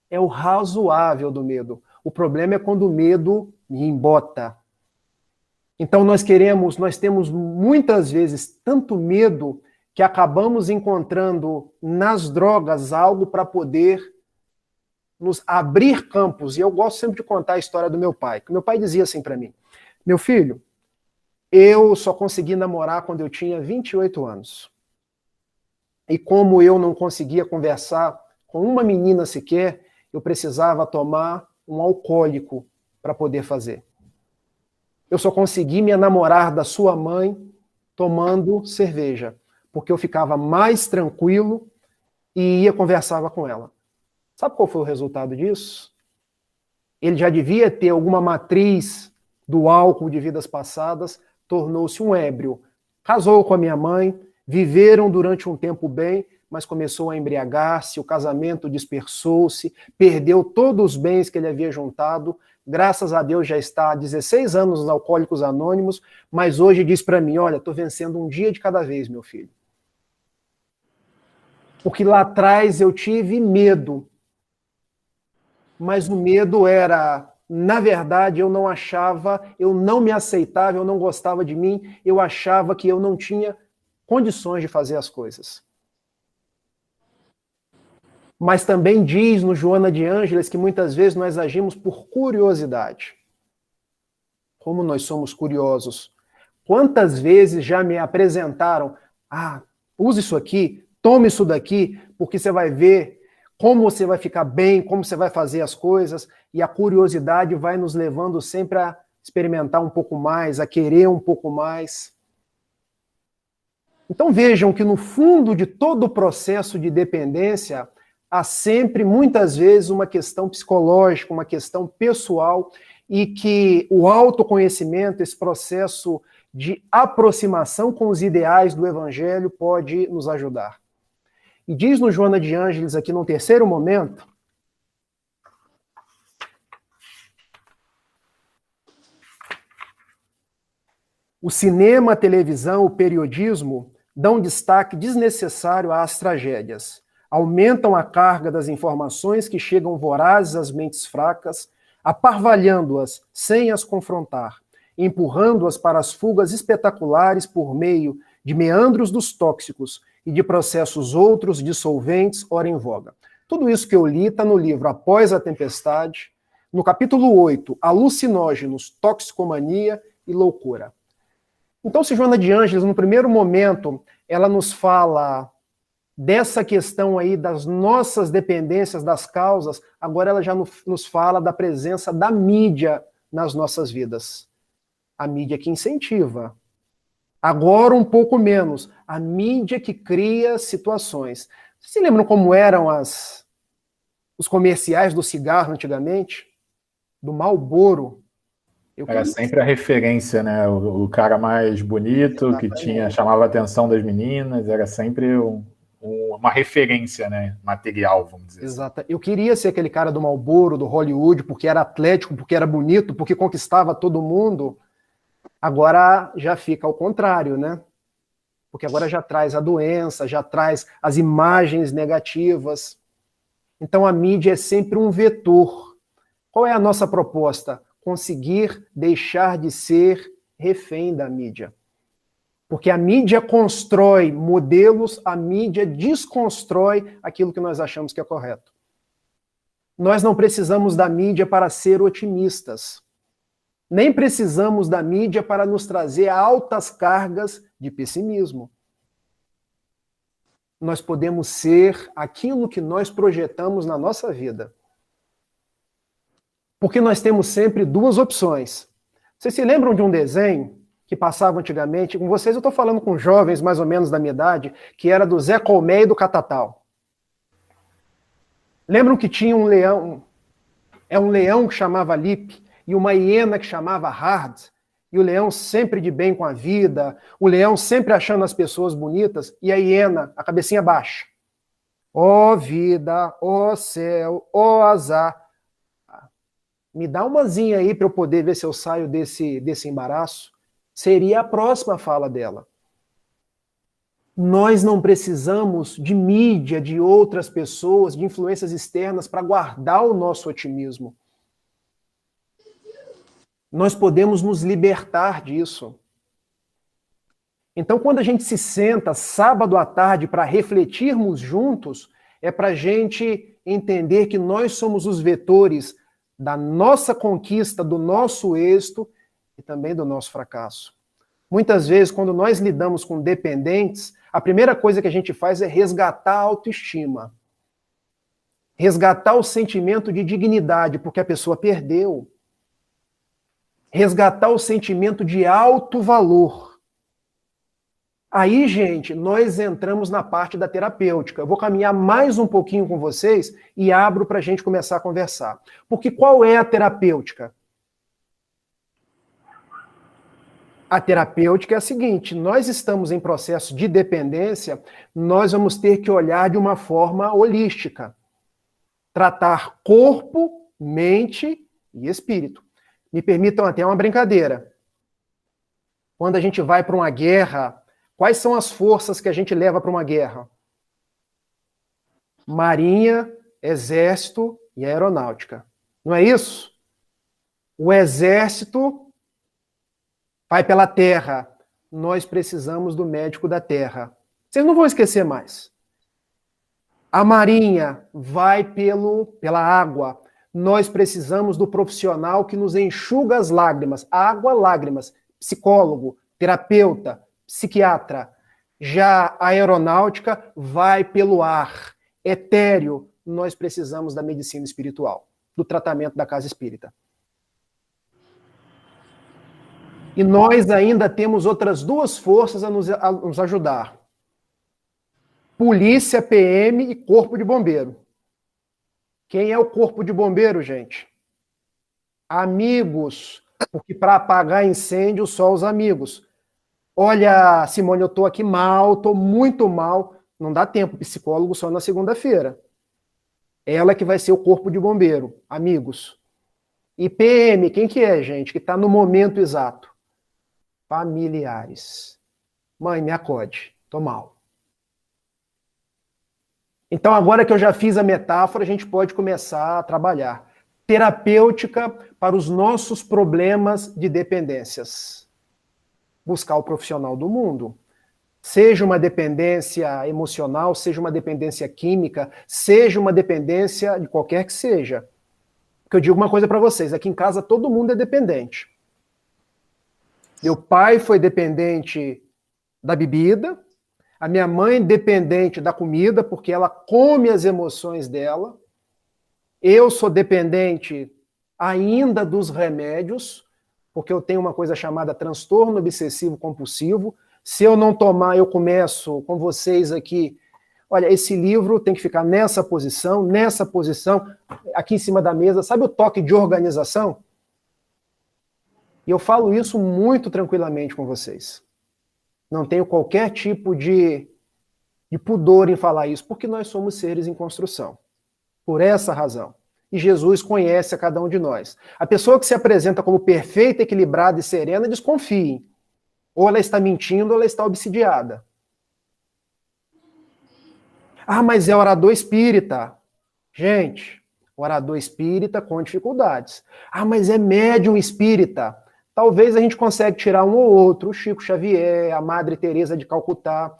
[SPEAKER 3] É o razoável do medo. O problema é quando o medo me embota. Então nós temos muitas vezes tanto medo que acabamos encontrando nas drogas algo para poder nos abrir campos. E eu gosto sempre de contar a história do meu pai. Meu pai dizia assim para mim: meu filho, eu só consegui namorar quando eu tinha 28 anos. E como eu não conseguia conversar com uma menina sequer, eu precisava tomar um alcoólico para poder fazer. Eu só consegui me enamorar da sua mãe tomando cerveja, porque eu ficava mais tranquilo e conversava com ela. Sabe qual foi o resultado disso? Ele já devia ter alguma matriz do álcool de vidas passadas, tornou-se um ébrio. Casou com a minha mãe, viveram durante um tempo bem, mas começou a embriagar-se, o casamento dispersou-se, perdeu todos os bens que ele havia juntado. Graças a Deus já está há 16 anos nos Alcoólicos Anônimos, mas hoje diz para mim: olha, estou vencendo um dia de cada vez, meu filho. Porque lá atrás eu tive medo. Mas o medo era, na verdade, eu não achava, eu não me aceitava, eu não gostava de mim, eu achava que eu não tinha condições de fazer as coisas. Mas também diz no Joana de Ângeles que muitas vezes nós agimos por curiosidade. Como nós somos curiosos. Quantas vezes já me apresentaram: use isso aqui, tome isso daqui, porque você vai ver como você vai ficar bem, como você vai fazer as coisas, e a curiosidade vai nos levando sempre a experimentar um pouco mais, a querer um pouco mais. Então vejam que no fundo de todo o processo de dependência, há sempre, muitas vezes, uma questão psicológica, uma questão pessoal, e que o autoconhecimento, esse processo de aproximação com os ideais do Evangelho pode nos ajudar. E diz no Joana de Ângeles, aqui num terceiro momento, o cinema, a televisão, o periodismo dão destaque desnecessário às tragédias. Aumentam a carga das informações que chegam vorazes às mentes fracas, aparvalhando-as sem as confrontar, empurrando-as para as fugas espetaculares por meio de meandros dos tóxicos e de processos outros dissolventes, ora em voga. Tudo isso que eu li está no livro Após a Tempestade, no capítulo 8, Alucinógenos, Toxicomania e Loucura. Então, se Joana de Ângeles, no primeiro momento, ela nos fala dessa questão aí das nossas dependências, das causas, agora ela já nos fala da presença da mídia nas nossas vidas. A mídia que incentiva. Agora um pouco menos. A mídia que cria situações. Vocês se lembram como eram os comerciais do cigarro antigamente? Do Marlboro?
[SPEAKER 1] Era sempre a referência, né? O cara mais bonito, exatamente, que chamava a atenção das meninas, era sempre uma referência, né? Material, vamos dizer.
[SPEAKER 3] Exato. Eu queria ser aquele cara do Marlboro, do Hollywood, porque era atlético, porque era bonito, porque conquistava todo mundo. Agora já fica ao contrário, né? Porque agora já traz a doença, já traz as imagens negativas. Então a mídia é sempre um vetor. Qual é a nossa proposta? Conseguir deixar de ser refém da mídia. Porque a mídia constrói modelos, a mídia desconstrói aquilo que nós achamos que é correto. Nós não precisamos da mídia para ser otimistas. Nem precisamos da mídia para nos trazer altas cargas de pessimismo. Nós podemos ser aquilo que nós projetamos na nossa vida. Porque nós temos sempre duas opções. Vocês se lembram de um desenho que passava antigamente? Com vocês eu estou falando com jovens mais ou menos da minha idade, que era do Zé Colmé e do Catatal. Lembram que tinha um leão, um leão que chamava Lipe, e uma hiena que chamava Hard, e o leão sempre de bem com a vida, o leão sempre achando as pessoas bonitas, e a hiena, a cabecinha baixa. Ó vida, ó céu, ó azar. Me dá uma zinha aí para eu poder ver se eu saio desse embaraço. Seria a próxima fala dela. Nós não precisamos de mídia, de outras pessoas, de influências externas para guardar o nosso otimismo. Nós podemos nos libertar disso. Então, quando a gente se senta sábado à tarde para refletirmos juntos, é para a gente entender que nós somos os vetores da nossa conquista, do nosso êxito e também do nosso fracasso. Muitas vezes, quando nós lidamos com dependentes, a primeira coisa que a gente faz é resgatar a autoestima. Resgatar o sentimento de dignidade, porque a pessoa perdeu. Resgatar o sentimento de alto valor. Aí, gente, nós entramos na parte da terapêutica. Eu vou caminhar mais um pouquinho com vocês e abro para a gente começar a conversar. Porque qual é a terapêutica? A terapêutica é a seguinte: nós estamos em processo de dependência, nós vamos ter que olhar de uma forma holística. Tratar corpo, mente e espírito. Me permitam até uma brincadeira. Quando a gente vai para uma guerra, quais são as forças que a gente leva para uma guerra? Marinha, Exército e Aeronáutica. Não é isso? O Exército vai pela terra. Nós precisamos do médico da terra. Vocês não vão esquecer mais. A Marinha vai pela água. Nós precisamos do profissional que nos enxuga as lágrimas. Água, lágrimas. Psicólogo, terapeuta, psiquiatra. Já a aeronáutica vai pelo ar. Etéreo, nós precisamos da medicina espiritual, do tratamento da casa espírita. E nós ainda temos outras duas forças a nos ajudar. Polícia, PM e Corpo de Bombeiro. Quem é o Corpo de Bombeiro, gente? Amigos, porque para apagar incêndio, só os amigos. Olha, Simone, eu estou aqui mal, estou muito mal. Não dá tempo, psicólogo só na segunda-feira. Ela que vai ser o corpo de bombeiro, amigos. E PM, quem que é, gente? Que está no momento exato. Familiares. Mãe, me acode, estou mal. Então, agora que eu já fiz a metáfora, a gente pode começar a trabalhar. Terapêutica para os nossos problemas de dependências. Buscar o profissional do mundo. Seja uma dependência emocional, seja uma dependência química, seja uma dependência de qualquer que seja. Porque eu digo uma coisa para vocês, aqui em casa todo mundo é dependente. Meu pai foi dependente da bebida, a minha mãe dependente da comida, porque ela come as emoções dela. Eu sou dependente ainda dos remédios, porque eu tenho uma coisa chamada transtorno obsessivo compulsivo. Se eu não tomar, eu começo com vocês aqui. Olha, esse livro tem que ficar nessa posição, aqui em cima da mesa. Sabe o toque de organização? E eu falo isso muito tranquilamente com vocês. Não tenho qualquer tipo de pudor em falar isso, porque nós somos seres em construção. Por essa razão. E Jesus conhece a cada um de nós. A pessoa que se apresenta como perfeita, equilibrada e serena, desconfie. Ou ela está mentindo, ou ela está obsidiada. Ah, mas é orador espírita. Gente, orador espírita com dificuldades. Ah, mas é médium espírita. Talvez a gente consiga tirar um ou outro, o Chico Xavier, a Madre Teresa de Calcutá.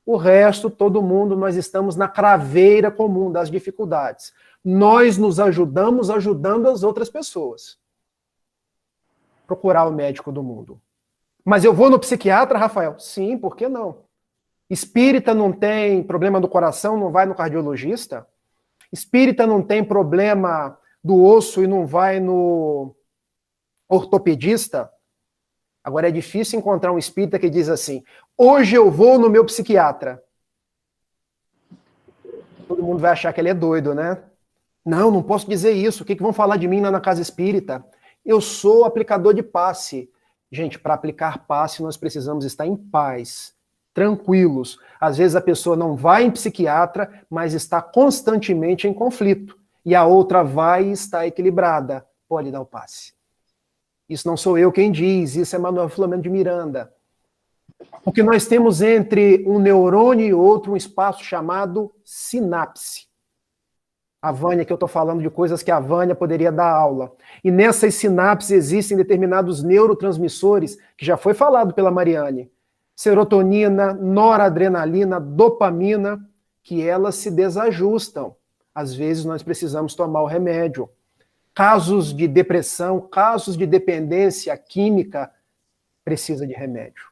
[SPEAKER 3] O resto, todo mundo, nós estamos na craveira comum das dificuldades. Nós nos ajudamos ajudando as outras pessoas. Procurar o médico do mundo. Mas eu vou no psiquiatra, Rafael? Sim, por que não? Espírita não tem problema do coração, não vai no cardiologista? Espírita não tem problema do osso e não vai no ortopedista? Agora é difícil encontrar um espírita que diz assim, hoje eu vou no meu psiquiatra. Todo mundo vai achar que ele é doido, né? Não, não posso dizer isso. O que vão falar de mim lá na casa espírita? Eu sou aplicador de passe. Gente, para aplicar passe nós precisamos estar em paz, tranquilos. Às vezes a pessoa não vai em psiquiatra, mas está constantemente em conflito. E a outra vai e está equilibrada. Pode dar o passe. Isso não sou eu quem diz, isso é Manuel Filomeno de Miranda. Porque nós temos entre um neurônio e outro um espaço chamado sinapse. A Vânia, que eu estou falando de coisas que a Vânia poderia dar aula. E nessas sinapses existem determinados neurotransmissores, que já foi falado pela Mariane. Serotonina, noradrenalina, dopamina, que elas se desajustam. Às vezes nós precisamos tomar o remédio. Casos de depressão, casos de dependência química, precisa de remédio.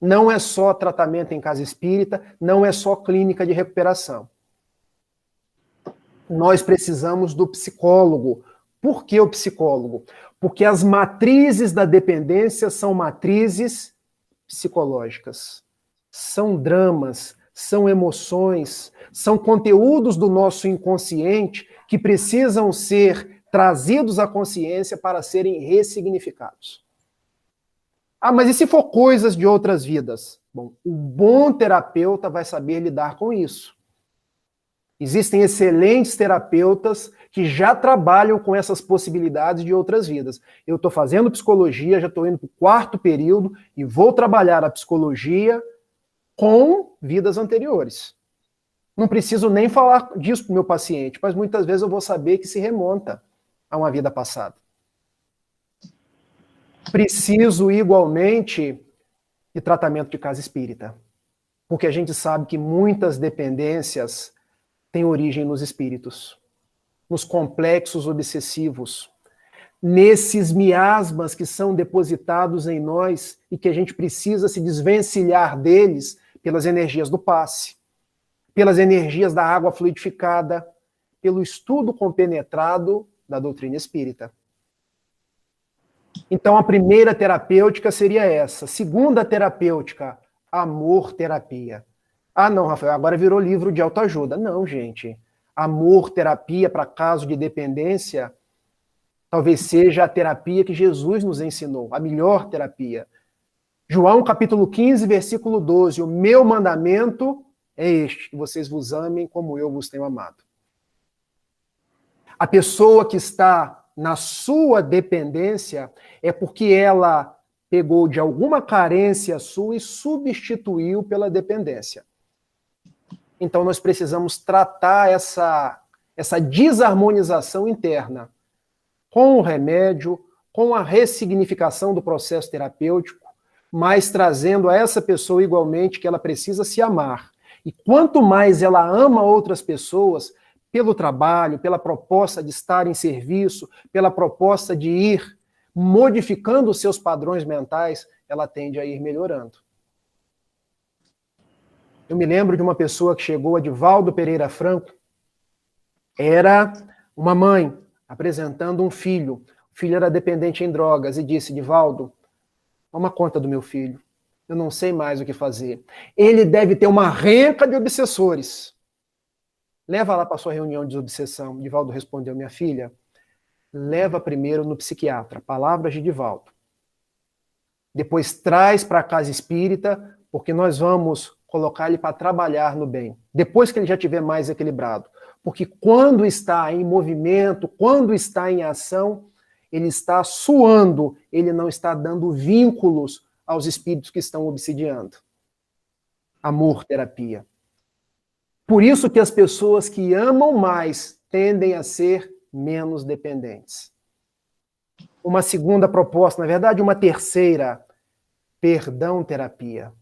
[SPEAKER 3] Não é só tratamento em casa espírita, não é só clínica de recuperação. Nós precisamos do psicólogo. Por que o psicólogo? Porque as matrizes da dependência são matrizes psicológicas. São dramas, são emoções, são conteúdos do nosso inconsciente que precisam ser trazidos à consciência para serem ressignificados. Ah, mas e se for coisas de outras vidas? Bom, o bom terapeuta vai saber lidar com isso. Existem excelentes terapeutas que já trabalham com essas possibilidades de outras vidas. Eu estou fazendo psicologia, já estou indo para o 4º período e vou trabalhar a psicologia com vidas anteriores. Não preciso nem falar disso para o meu paciente, mas muitas vezes eu vou saber que se remonta a uma vida passada. Preciso, igualmente, de tratamento de casa espírita. Porque a gente sabe que muitas dependências têm origem nos espíritos, nos complexos obsessivos, nesses miasmas que são depositados em nós e que a gente precisa se desvencilhar deles pelas energias do passe, pelas energias da água fluidificada, pelo estudo compenetrado da doutrina espírita. Então, a primeira terapêutica seria essa. Segunda terapêutica, amor-terapia. Ah, não, Rafael, agora virou livro de autoajuda. Não, gente. Amor-terapia para caso de dependência Talvez seja a terapia que Jesus nos ensinou, a melhor terapia. João capítulo 15, versículo 12, o meu mandamento é este, que vocês vos amem como eu vos tenho amado. A pessoa que está na sua dependência é porque ela pegou de alguma carência sua e substituiu pela dependência. Então nós precisamos tratar essa desarmonização interna com o remédio, com a ressignificação do processo terapêutico, mas trazendo a essa pessoa igualmente que ela precisa se amar. E quanto mais ela ama outras pessoas, pelo trabalho, pela proposta de estar em serviço, pela proposta de ir modificando os seus padrões mentais, ela tende a ir melhorando. Eu me lembro de uma pessoa que chegou, a Divaldo Pereira Franco, era uma mãe apresentando um filho. O filho era dependente em drogas e disse: Divaldo, toma conta do meu filho. Eu não sei mais o que fazer. Ele deve ter uma renca de obsessores. Leva lá para a sua reunião de obsessão. Divaldo respondeu: minha filha, leva primeiro no psiquiatra. Palavras de Divaldo. Depois traz para a casa espírita, porque nós vamos colocar ele para trabalhar no bem. Depois que ele já estiver mais equilibrado. Porque quando está em movimento, quando está em ação, ele está suando, ele não está dando vínculos aos espíritos que estão obsidiando. Amor, terapia. Por isso que as pessoas que amam mais tendem a ser menos dependentes. Uma segunda proposta, na verdade, uma terceira, perdão, terapia.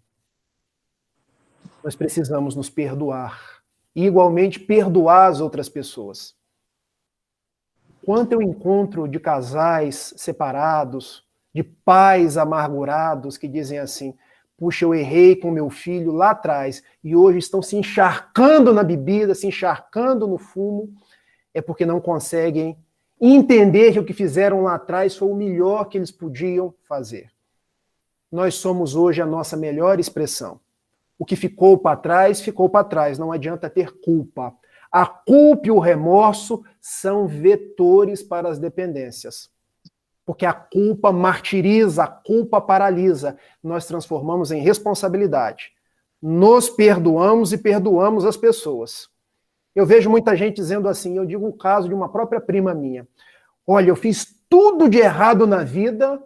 [SPEAKER 3] Nós precisamos nos perdoar. E, igualmente, perdoar as outras pessoas. Quanto eu encontro de casais separados, de pais amargurados que dizem assim: puxa, eu errei com meu filho lá atrás e hoje estão se encharcando na bebida, se encharcando no fumo, é porque não conseguem entender que o que fizeram lá atrás foi o melhor que eles podiam fazer. Nós somos hoje a nossa melhor expressão. O que ficou para trás, não adianta ter culpa. A culpa e o remorso são vetores para as dependências. Porque a culpa martiriza, a culpa paralisa. Nós transformamos em responsabilidade. Nos perdoamos e perdoamos as pessoas. Eu vejo muita gente dizendo assim, eu digo um caso de uma própria prima minha. Olha, eu fiz tudo de errado na vida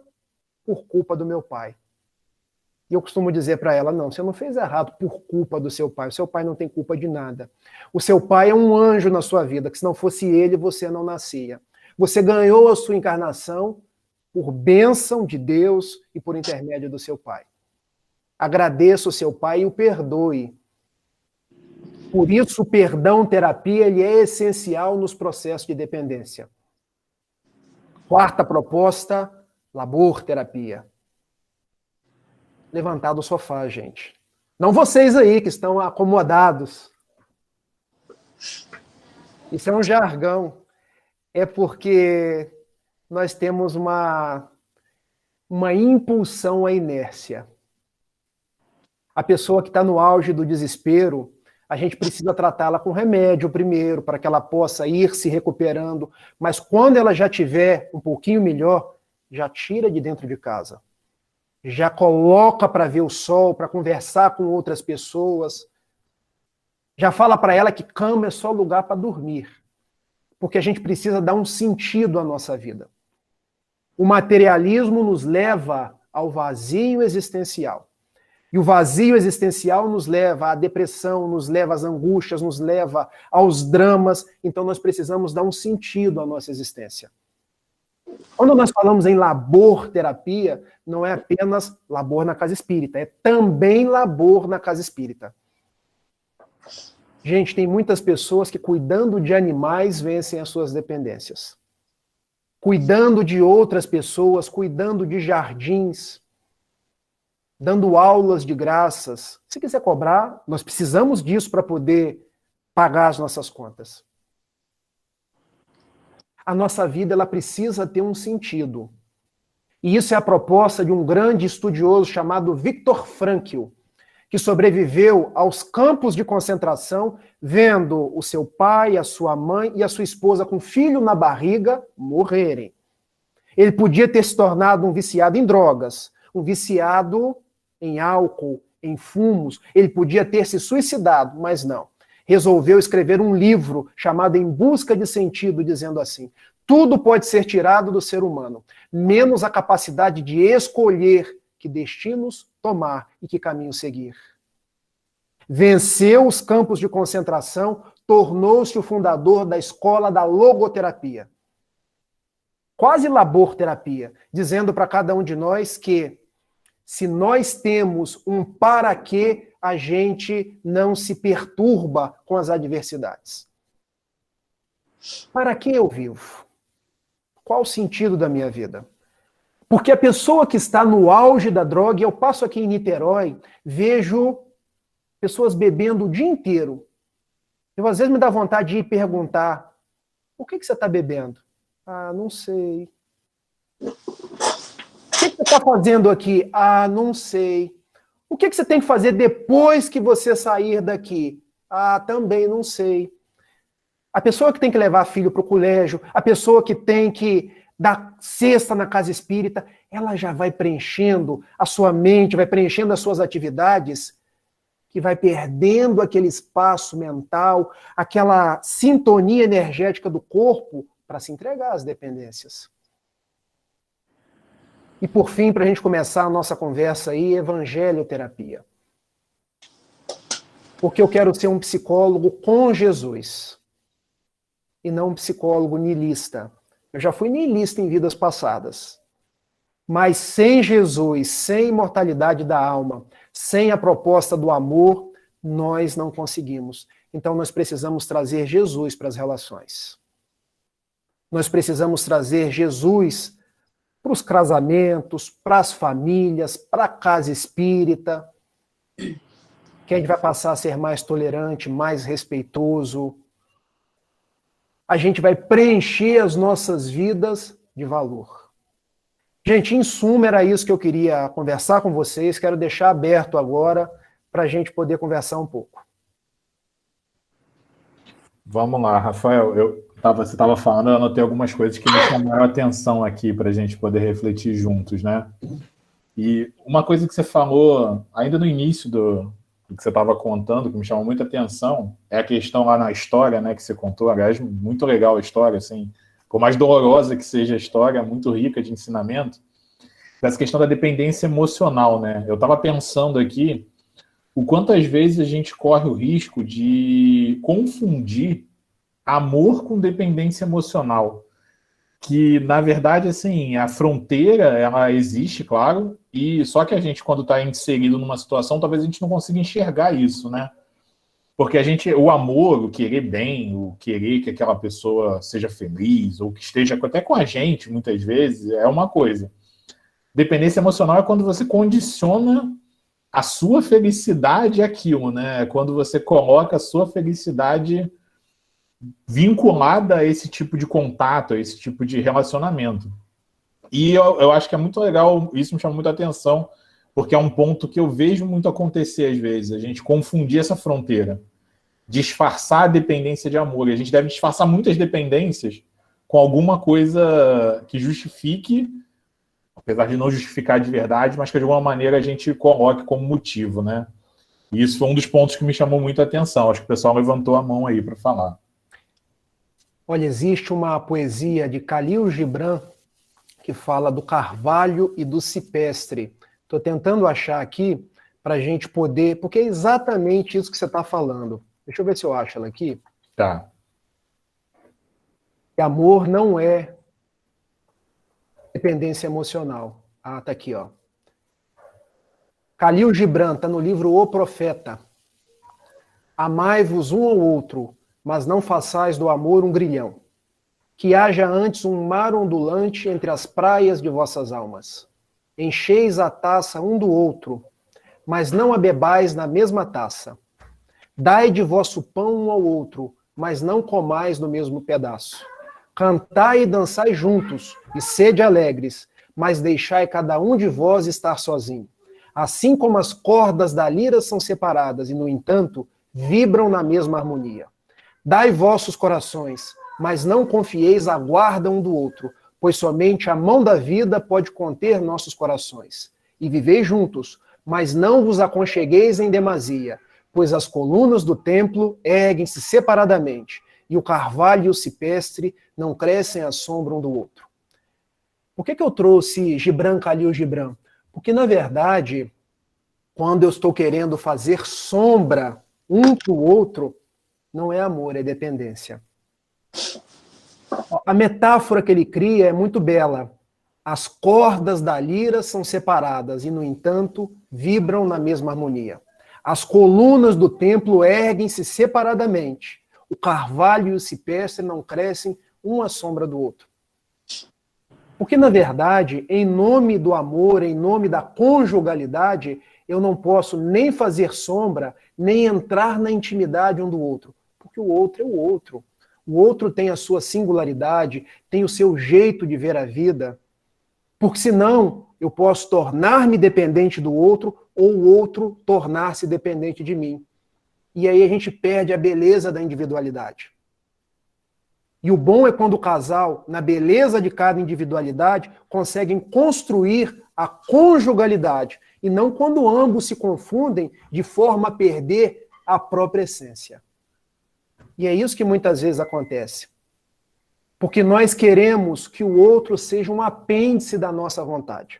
[SPEAKER 3] por culpa do meu pai. E eu costumo dizer para ela, não, você não fez errado por culpa do seu pai. O seu pai não tem culpa de nada. O seu pai é um anjo na sua vida, que se não fosse ele, você não nascia. Você ganhou a sua encarnação por bênção de Deus e por intermédio do seu pai. Agradeça o seu pai e o perdoe. Por isso, o perdão, terapia, ele é essencial nos processos de dependência. Quarta proposta, labor, terapia. Levantar do sofá, gente. Não vocês aí que estão acomodados. Isso é um jargão. É porque nós temos uma impulsão à inércia. A pessoa que está no auge do desespero, a gente precisa tratá-la com remédio primeiro, para que ela possa ir se recuperando. Mas quando ela já estiver um pouquinho melhor, já tira de dentro de casa. Já coloca para ver o sol, para conversar com outras pessoas. Já fala para ela que cama é só lugar para dormir. Porque a gente precisa dar um sentido à nossa vida. O materialismo nos leva ao vazio existencial. E o vazio existencial nos leva à depressão, nos leva às angústias, nos leva aos dramas. Então nós precisamos dar um sentido à nossa existência. Quando nós falamos em labor terapia, não é apenas labor na casa espírita, é também labor na casa espírita. Gente, tem muitas pessoas que cuidando de animais vencem as suas dependências. Cuidando de outras pessoas, cuidando de jardins, dando aulas de graças. Se quiser cobrar, nós precisamos disso para poder pagar as nossas contas. A nossa vida ela precisa ter um sentido. E isso é a proposta de um grande estudioso chamado Viktor Frankl, que sobreviveu aos campos de concentração, vendo o seu pai, a sua mãe e a sua esposa com filho na barriga morrerem. Ele podia ter se tornado um viciado em drogas, um viciado em álcool, em fumos. Ele podia ter se suicidado, mas não. Resolveu escrever um livro chamado Em Busca de Sentido, dizendo assim: tudo pode ser tirado do ser humano, menos a capacidade de escolher que destinos tomar e que caminho seguir. Venceu os campos de concentração, tornou-se o fundador da escola da logoterapia. Quase laborterapia, dizendo para cada um de nós que se nós temos um para quê, a gente não se perturba com as adversidades. Para que eu vivo? Qual o sentido da minha vida? Porque a pessoa que está no auge da droga, eu passo aqui em Niterói, vejo pessoas bebendo o dia inteiro. Eu às vezes me dá vontade de ir perguntar: por que você está bebendo? Ah, não sei. O que você está fazendo aqui? Ah, não sei. O que você tem que fazer depois que você sair daqui? Ah, também não sei. A pessoa que tem que levar filho para o colégio, a pessoa que tem que dar cesta na casa espírita, ela já vai preenchendo a sua mente, vai preenchendo as suas atividades, que vai perdendo aquele espaço mental, aquela sintonia energética do corpo para se entregar às dependências. E por fim, para a gente começar a nossa conversa aí, evangelioterapia. Porque eu quero ser um psicólogo com Jesus e não um psicólogo niilista. Eu já fui niilista em vidas passadas. Mas sem Jesus, sem imortalidade da alma, sem a proposta do amor, nós não conseguimos. Então nós precisamos trazer Jesus para as relações. Nós precisamos trazer Jesus para os casamentos, para as famílias, para a casa espírita, que a gente vai passar a ser mais tolerante, mais respeitoso. A gente vai preencher as nossas vidas de valor. Gente, em suma, era isso que eu queria conversar com vocês. Quero deixar aberto agora para a gente poder conversar um pouco.
[SPEAKER 1] Vamos lá, Rafael. Você estava falando, eu anotei algumas coisas que me chamaram a atenção aqui para a gente poder refletir juntos, né? E uma coisa que você falou ainda no início do que você estava contando, que me chamou muita atenção, é a questão lá na história, né, que você contou. Aliás, muito legal a história, assim, por mais dolorosa que seja a história, muito rica de ensinamento, dessa questão da dependência emocional, né? Eu estava pensando aqui o quanto às vezes a gente corre o risco de confundir amor com dependência emocional, que na verdade, assim, a fronteira, ela existe, claro, e só que a gente, quando está inserido numa situação, talvez a gente não consiga enxergar isso, né? Porque o amor, o querer bem, o querer que aquela pessoa seja feliz, ou que esteja até com a gente, muitas vezes, é uma coisa. Dependência emocional é quando você condiciona a sua felicidade àquilo, né? É quando você coloca a sua felicidade vinculada a esse tipo de contato, a esse tipo de relacionamento. E eu acho que é muito legal, isso me chama muita atenção, porque é um ponto que eu vejo muito acontecer às vezes, a gente confundir essa fronteira, disfarçar a dependência de amor. E a gente deve disfarçar muitas dependências com alguma coisa que justifique, apesar de não justificar de verdade, mas que de alguma maneira a gente coloque como motivo, né? E isso foi um dos pontos que me chamou muito a atenção. Acho que o pessoal levantou a mão aí para falar.
[SPEAKER 3] Olha, existe uma poesia de Khalil Gibran que fala do carvalho e do cipestre. Estou tentando achar aqui para a gente poder... Porque é exatamente isso que você está falando. Deixa eu ver se eu acho ela aqui.
[SPEAKER 1] Tá.
[SPEAKER 3] E amor não é dependência emocional. Ah, tá aqui, ó. Khalil Gibran, está no livro O Profeta. Amai-vos um ao outro, mas não façais do amor um grilhão. Que haja antes um mar ondulante entre as praias de vossas almas. Encheis a taça um do outro, mas não a bebais na mesma taça. Dai de vosso pão um ao outro, mas não comais no mesmo pedaço. Cantai e dançai juntos, e sede alegres, mas deixai cada um de vós estar sozinho. Assim como as cordas da lira são separadas e, no entanto, vibram na mesma harmonia. Dai vossos corações, mas não confieis a guarda um do outro, pois somente a mão da vida pode conter nossos corações. E vivei juntos, mas não vos aconchegueis em demasia, pois as colunas do templo erguem-se separadamente, e o carvalho e o cipestre não crescem à sombra um do outro. Por que eu trouxe Gibran Khalil Gibran? Porque, na verdade, quando eu estou querendo fazer sombra um para o outro, não é amor, é dependência. A metáfora que ele cria é muito bela. As cordas da lira são separadas e, no entanto, vibram na mesma harmonia. As colunas do templo erguem-se separadamente. O carvalho e o cipestre não crescem um à sombra do outro. Porque, na verdade, em nome do amor, em nome da conjugalidade, eu não posso nem fazer sombra, nem entrar na intimidade um do outro. Porque o outro é o outro. O outro tem a sua singularidade, tem o seu jeito de ver a vida. Porque senão eu posso tornar-me dependente do outro ou o outro tornar-se dependente de mim. E aí a gente perde a beleza da individualidade. E o bom é quando o casal, na beleza de cada individualidade, conseguem construir a conjugalidade. E não quando ambos se confundem de forma a perder a própria essência. E é isso que muitas vezes acontece. Porque nós queremos que o outro seja um apêndice da nossa vontade.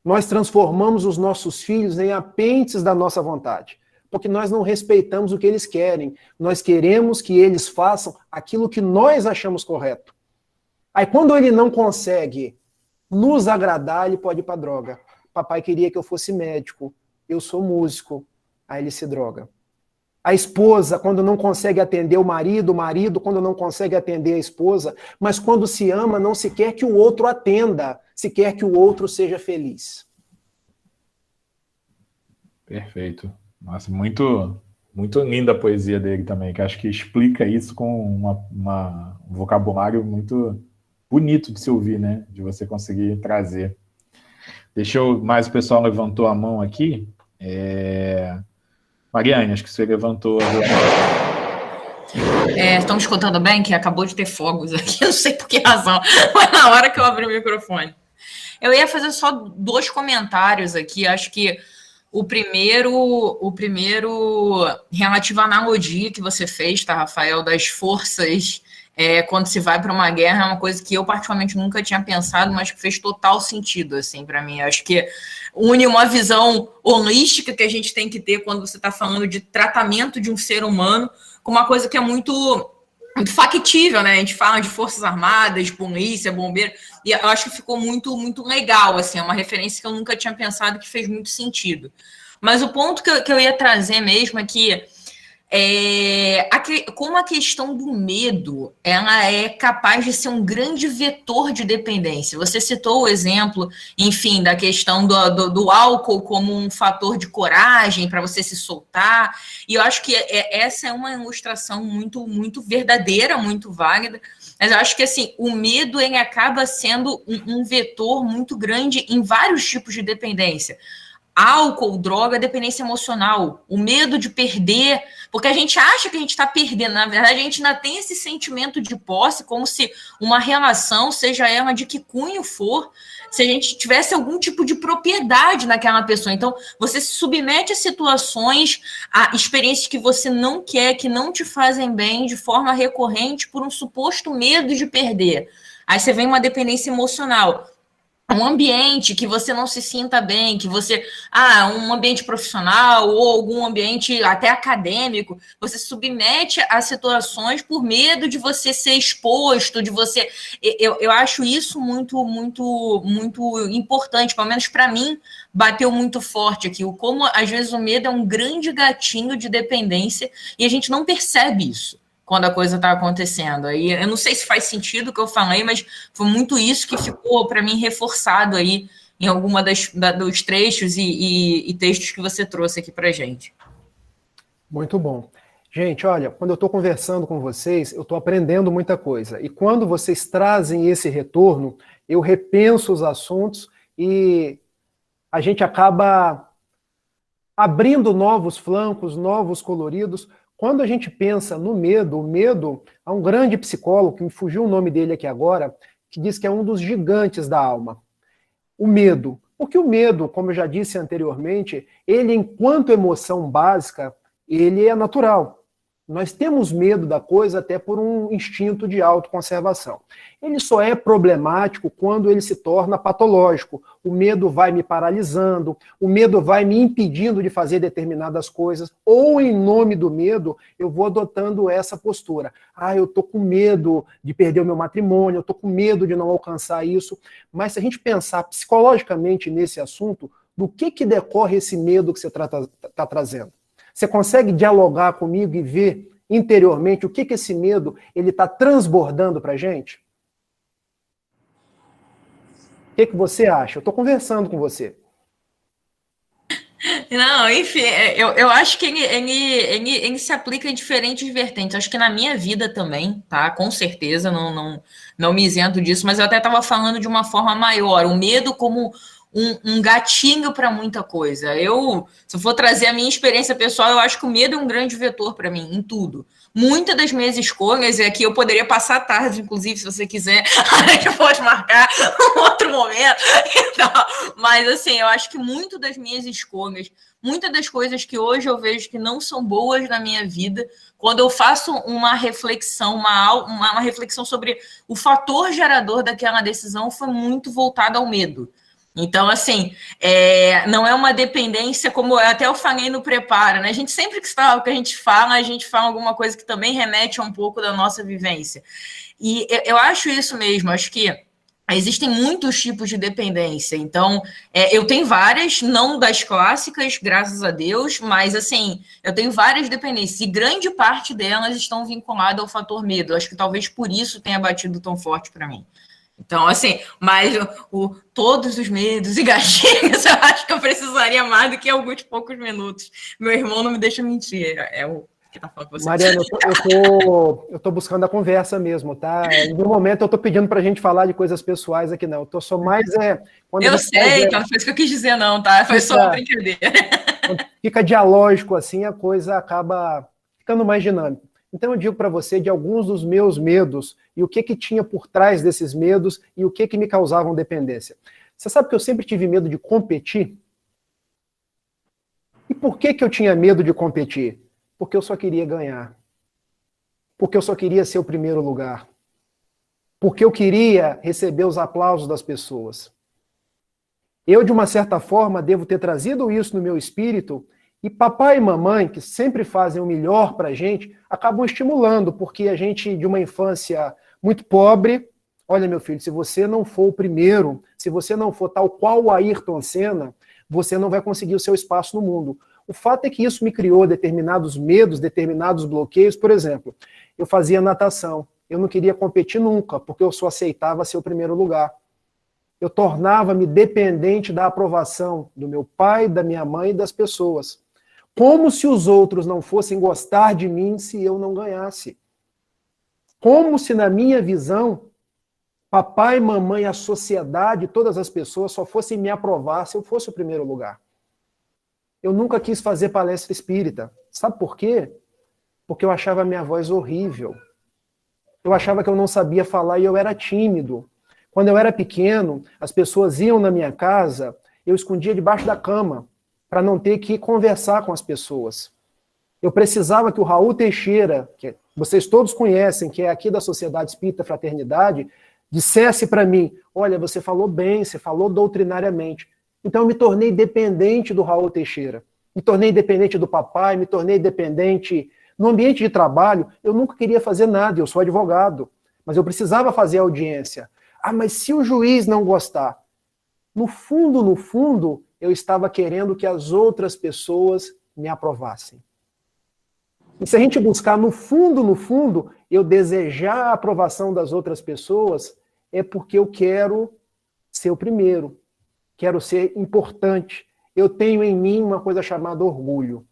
[SPEAKER 3] Nós transformamos os nossos filhos em apêndices da nossa vontade. Porque nós não respeitamos o que eles querem. Nós queremos que eles façam aquilo que nós achamos correto. Aí quando ele não consegue nos agradar, ele pode ir para droga. Papai queria que eu fosse médico, eu sou músico. Aí ele se droga. A esposa, quando não consegue atender o marido quando não consegue atender a esposa, mas quando se ama, não se quer que o outro atenda, se quer que o outro seja feliz.
[SPEAKER 1] Perfeito. Nossa, muito linda a poesia dele também, que acho que explica isso com um vocabulário muito bonito de se ouvir, né? De você conseguir trazer. Mais o pessoal levantou a mão aqui. Mariane, acho que você levantou a mão.
[SPEAKER 2] Estão me escutando bem? Que acabou de ter fogos aqui, eu não sei por que razão, mas na hora que eu abri o microfone. Eu ia fazer só 2 comentários aqui, acho que o primeiro relativo à analogia que você fez, tá, Rafael, das forças quando se vai para uma guerra, é uma coisa que eu particularmente nunca tinha pensado, mas que fez total sentido, assim, para mim. Acho que une uma visão holística que a gente tem que ter quando você está falando de tratamento de um ser humano com uma coisa que é muito factível, né? A gente fala de forças armadas, polícia, bombeiro, e eu acho que ficou muito, muito legal, assim, é uma referência que eu nunca tinha pensado, que fez muito sentido. Mas o ponto que eu ia trazer mesmo é que como a questão do medo, ela é capaz de ser um grande vetor de dependência. Você citou o exemplo, enfim, da questão do álcool como um fator de coragem para você se soltar, e eu acho que essa é uma ilustração muito, muito verdadeira, muito válida, mas eu acho que assim, o medo ele acaba sendo um vetor muito grande em vários tipos de dependência. Álcool, droga, dependência emocional, o medo de perder, porque a gente acha que a gente está perdendo, na verdade a gente ainda tem esse sentimento de posse, como se uma relação, seja ela de que cunho for, se a gente tivesse algum tipo de propriedade naquela pessoa. Então, você se submete a situações, a experiências que você não quer, que não te fazem bem, de forma recorrente, por um suposto medo de perder. Aí você vem uma dependência emocional. Um ambiente que você não se sinta bem, que você... um ambiente profissional ou algum ambiente até acadêmico, você se submete a situações por medo de você ser exposto, de você... Eu acho isso muito, muito, muito importante, pelo menos para mim, bateu muito forte aqui, como às vezes o medo é um grande gatinho de dependência e a gente não percebe isso quando a coisa está acontecendo. Aí, eu não sei se faz sentido o que eu falei, mas foi muito isso que ficou, para mim, reforçado aí em alguma dos trechos e textos que você trouxe aqui para a gente.
[SPEAKER 3] Muito bom. Gente, olha, quando eu estou conversando com vocês, eu estou aprendendo muita coisa. E quando vocês trazem esse retorno, eu repenso os assuntos e a gente acaba abrindo novos flancos, novos coloridos. Quando a gente pensa no medo, o medo, há um grande psicólogo, que me fugiu o nome dele aqui agora, que diz que é um dos gigantes da alma. O medo. Porque o medo, como eu já disse anteriormente, ele, enquanto emoção básica, ele é natural. Nós temos medo da coisa até por um instinto de autoconservação. Ele só é problemático quando ele se torna patológico. O medo vai me paralisando, o medo vai me impedindo de fazer determinadas coisas, ou em nome do medo, eu vou adotando essa postura. Eu tô com medo de perder o meu matrimônio, eu tô com medo de não alcançar isso. Mas se a gente pensar psicologicamente nesse assunto, do que decorre esse medo que você está trazendo? Você consegue dialogar comigo e ver interiormente o que esse medo ele está transbordando para a gente? O que você acha? Eu estou conversando com você.
[SPEAKER 2] Não, enfim, eu acho que ele se aplica em diferentes vertentes. Acho que na minha vida também, tá? Com certeza, não me isento disso, mas eu até estava falando de uma forma maior. O medo como um gatinho para muita coisa. Se eu for trazer a minha experiência pessoal, eu acho que o medo é um grande vetor para mim, em tudo. Muitas das minhas escolhas, e aqui eu poderia passar a tarde, inclusive, se você quiser, a gente pode marcar um outro momento. Então, mas, assim, eu acho que muitas das minhas escolhas, muitas das coisas que hoje eu vejo que não são boas na minha vida, quando eu faço uma reflexão, uma reflexão sobre o fator gerador daquela decisão, foi muito voltado ao medo. Então, assim, não é uma dependência, como até eu falei no preparo, né? A gente sempre que a gente fala alguma coisa que também remete a um pouco da nossa vivência. E eu acho isso mesmo, acho que existem muitos tipos de dependência. Então, eu tenho várias, não das clássicas, graças a Deus, mas, assim, eu tenho várias dependências, e grande parte delas estão vinculadas ao fator medo. Acho que talvez por isso tenha batido tão forte para mim. Então, assim, mas todos os medos e gatilhos, eu acho que eu precisaria mais do que alguns poucos minutos. Meu irmão não me deixa mentir, é o que tá falando com você.
[SPEAKER 3] Mariana, eu tô buscando a conversa mesmo, tá? No momento eu tô pedindo pra gente falar de coisas pessoais aqui, não. Eu tô só mais...
[SPEAKER 2] eu sei, então não foi isso que eu quis dizer, não, tá? Foi só uma brincadeira.
[SPEAKER 3] Quando fica dialógico assim, a coisa acaba ficando mais dinâmica. Então eu digo para você de alguns dos meus medos e o que tinha por trás desses medos e o que me causavam dependência. Você sabe que eu sempre tive medo de competir? E por que eu tinha medo de competir? Porque eu só queria ganhar. Porque eu só queria ser o primeiro lugar. Porque eu queria receber os aplausos das pessoas. Eu, de uma certa forma, devo ter trazido isso no meu espírito. E papai e mamãe, que sempre fazem o melhor para a gente, acabam estimulando, porque a gente, de uma infância muito pobre, olha, meu filho, se você não for o primeiro, se você não for tal qual o Ayrton Senna, você não vai conseguir o seu espaço no mundo. O fato é que isso me criou determinados medos, determinados bloqueios. Por exemplo, eu fazia natação. Eu não queria competir nunca, porque eu só aceitava ser o primeiro lugar. Eu tornava-me dependente da aprovação do meu pai, da minha mãe e das pessoas. Como se os outros não fossem gostar de mim se eu não ganhasse. Como se, na minha visão, papai, mamãe, a sociedade, todas as pessoas só fossem me aprovar se eu fosse o primeiro lugar. Eu nunca quis fazer palestra espírita. Sabe por quê? Porque eu achava a minha voz horrível. Eu achava que eu não sabia falar e eu era tímido. Quando eu era pequeno, as pessoas iam na minha casa, eu escondia debaixo da cama, para não ter que conversar com as pessoas. Eu precisava que o Raul Teixeira, que vocês todos conhecem, que é aqui da Sociedade Espírita Fraternidade, dissesse para mim, olha, você falou bem, você falou doutrinariamente. Então eu me tornei dependente do Raul Teixeira, me tornei dependente do papai, me tornei dependente... No ambiente de trabalho, eu nunca queria fazer nada, eu sou advogado, mas eu precisava fazer audiência. Mas se o juiz não gostar? No fundo, eu estava querendo que as outras pessoas me aprovassem. E se a gente buscar no fundo, eu desejar a aprovação das outras pessoas, é porque eu quero ser o primeiro, quero ser importante. Eu tenho em mim uma coisa chamada orgulho.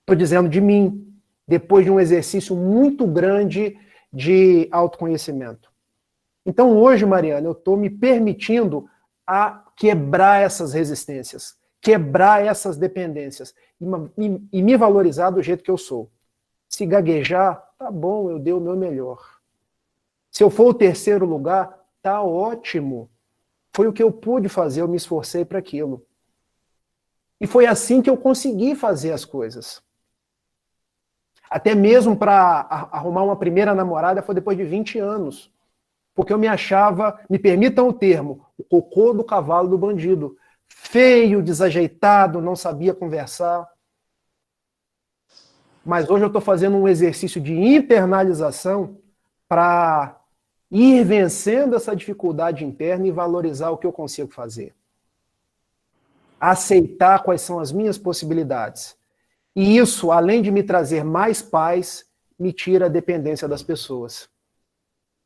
[SPEAKER 3] Estou dizendo de mim, depois de um exercício muito grande de autoconhecimento. Então hoje, Mariana, eu estou me permitindo a quebrar essas resistências, quebrar essas dependências e me valorizar do jeito que eu sou. Se gaguejar, tá bom, eu dei o meu melhor. Se eu for o terceiro lugar, Tá ótimo. Foi o que eu pude fazer, eu me esforcei para aquilo. E foi assim que eu consegui fazer as coisas. Até mesmo para arrumar uma primeira namorada foi depois de 20 anos. Porque eu me achava, me permitam o termo, o cocô do cavalo do bandido. Feio, desajeitado, não sabia conversar. Mas hoje eu estou fazendo um exercício de internalização para ir vencendo essa dificuldade interna e valorizar o que eu consigo fazer. Aceitar quais são as minhas possibilidades. E isso, além de me trazer mais paz, me tira a dependência das pessoas.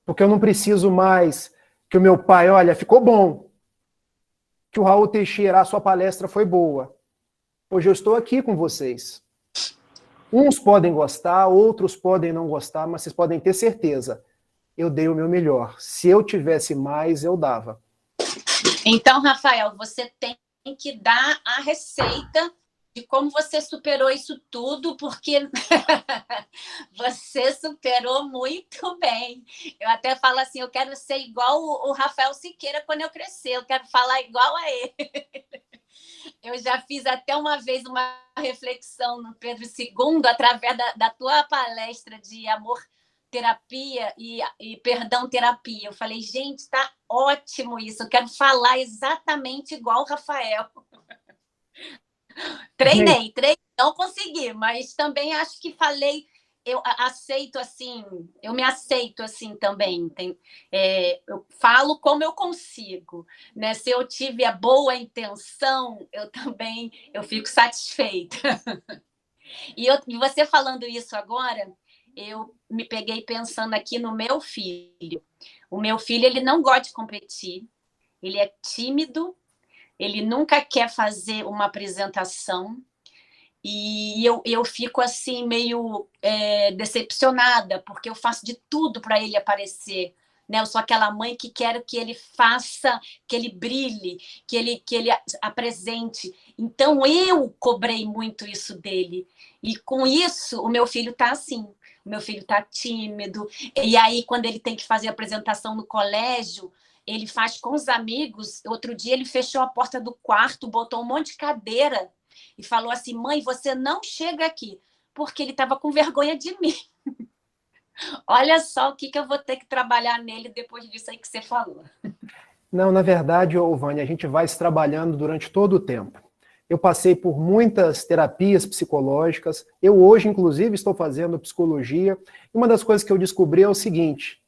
[SPEAKER 3] Porque eu não preciso mais que o meu pai, olha, ficou bom. Que o Raul Teixeira, a sua palestra foi boa. Hoje eu estou aqui com vocês. Uns podem gostar, outros podem não gostar, mas vocês podem ter certeza. Eu dei o meu melhor. Se eu tivesse mais, eu dava.
[SPEAKER 4] Então, Rafael, você tem que dar a receita de como você superou isso tudo, porque você superou muito bem. Eu até falo assim, eu quero ser igual o Rafael Siqueira quando eu crescer, eu quero falar igual a ele. Eu já fiz até uma vez uma reflexão no Pedro II, através da tua palestra de amor terapia e perdão terapia. Eu falei, gente, tá ótimo isso, eu quero falar exatamente igual o Rafael. Treinei, não consegui, mas também acho que falei, eu aceito assim, eu me aceito assim também. Eu falo como eu consigo, né? Se eu tive a boa intenção, eu fico satisfeita. E você falando isso agora, eu me peguei pensando aqui no meu filho. O meu filho, ele não gosta de competir, ele é tímido, ele nunca quer fazer uma apresentação e eu fico assim meio decepcionada, porque eu faço de tudo para ele aparecer, né? Eu sou aquela mãe que quero que ele faça, que ele brilhe, que ele apresente. Então eu cobrei muito isso dele e com isso o meu filho está assim. O meu filho está tímido e aí quando ele tem que fazer apresentação no colégio, ele faz com os amigos. Outro dia ele fechou a porta do quarto, botou um monte de cadeira e falou assim, mãe, você não chega aqui, porque ele estava com vergonha de mim. Olha só o que eu vou ter que trabalhar nele depois disso aí que você falou.
[SPEAKER 3] Não, na verdade, Vânia, a gente vai se trabalhando durante todo o tempo. Eu passei por muitas terapias psicológicas, eu hoje, inclusive, estou fazendo psicologia, e uma das coisas que eu descobri é o seguinte,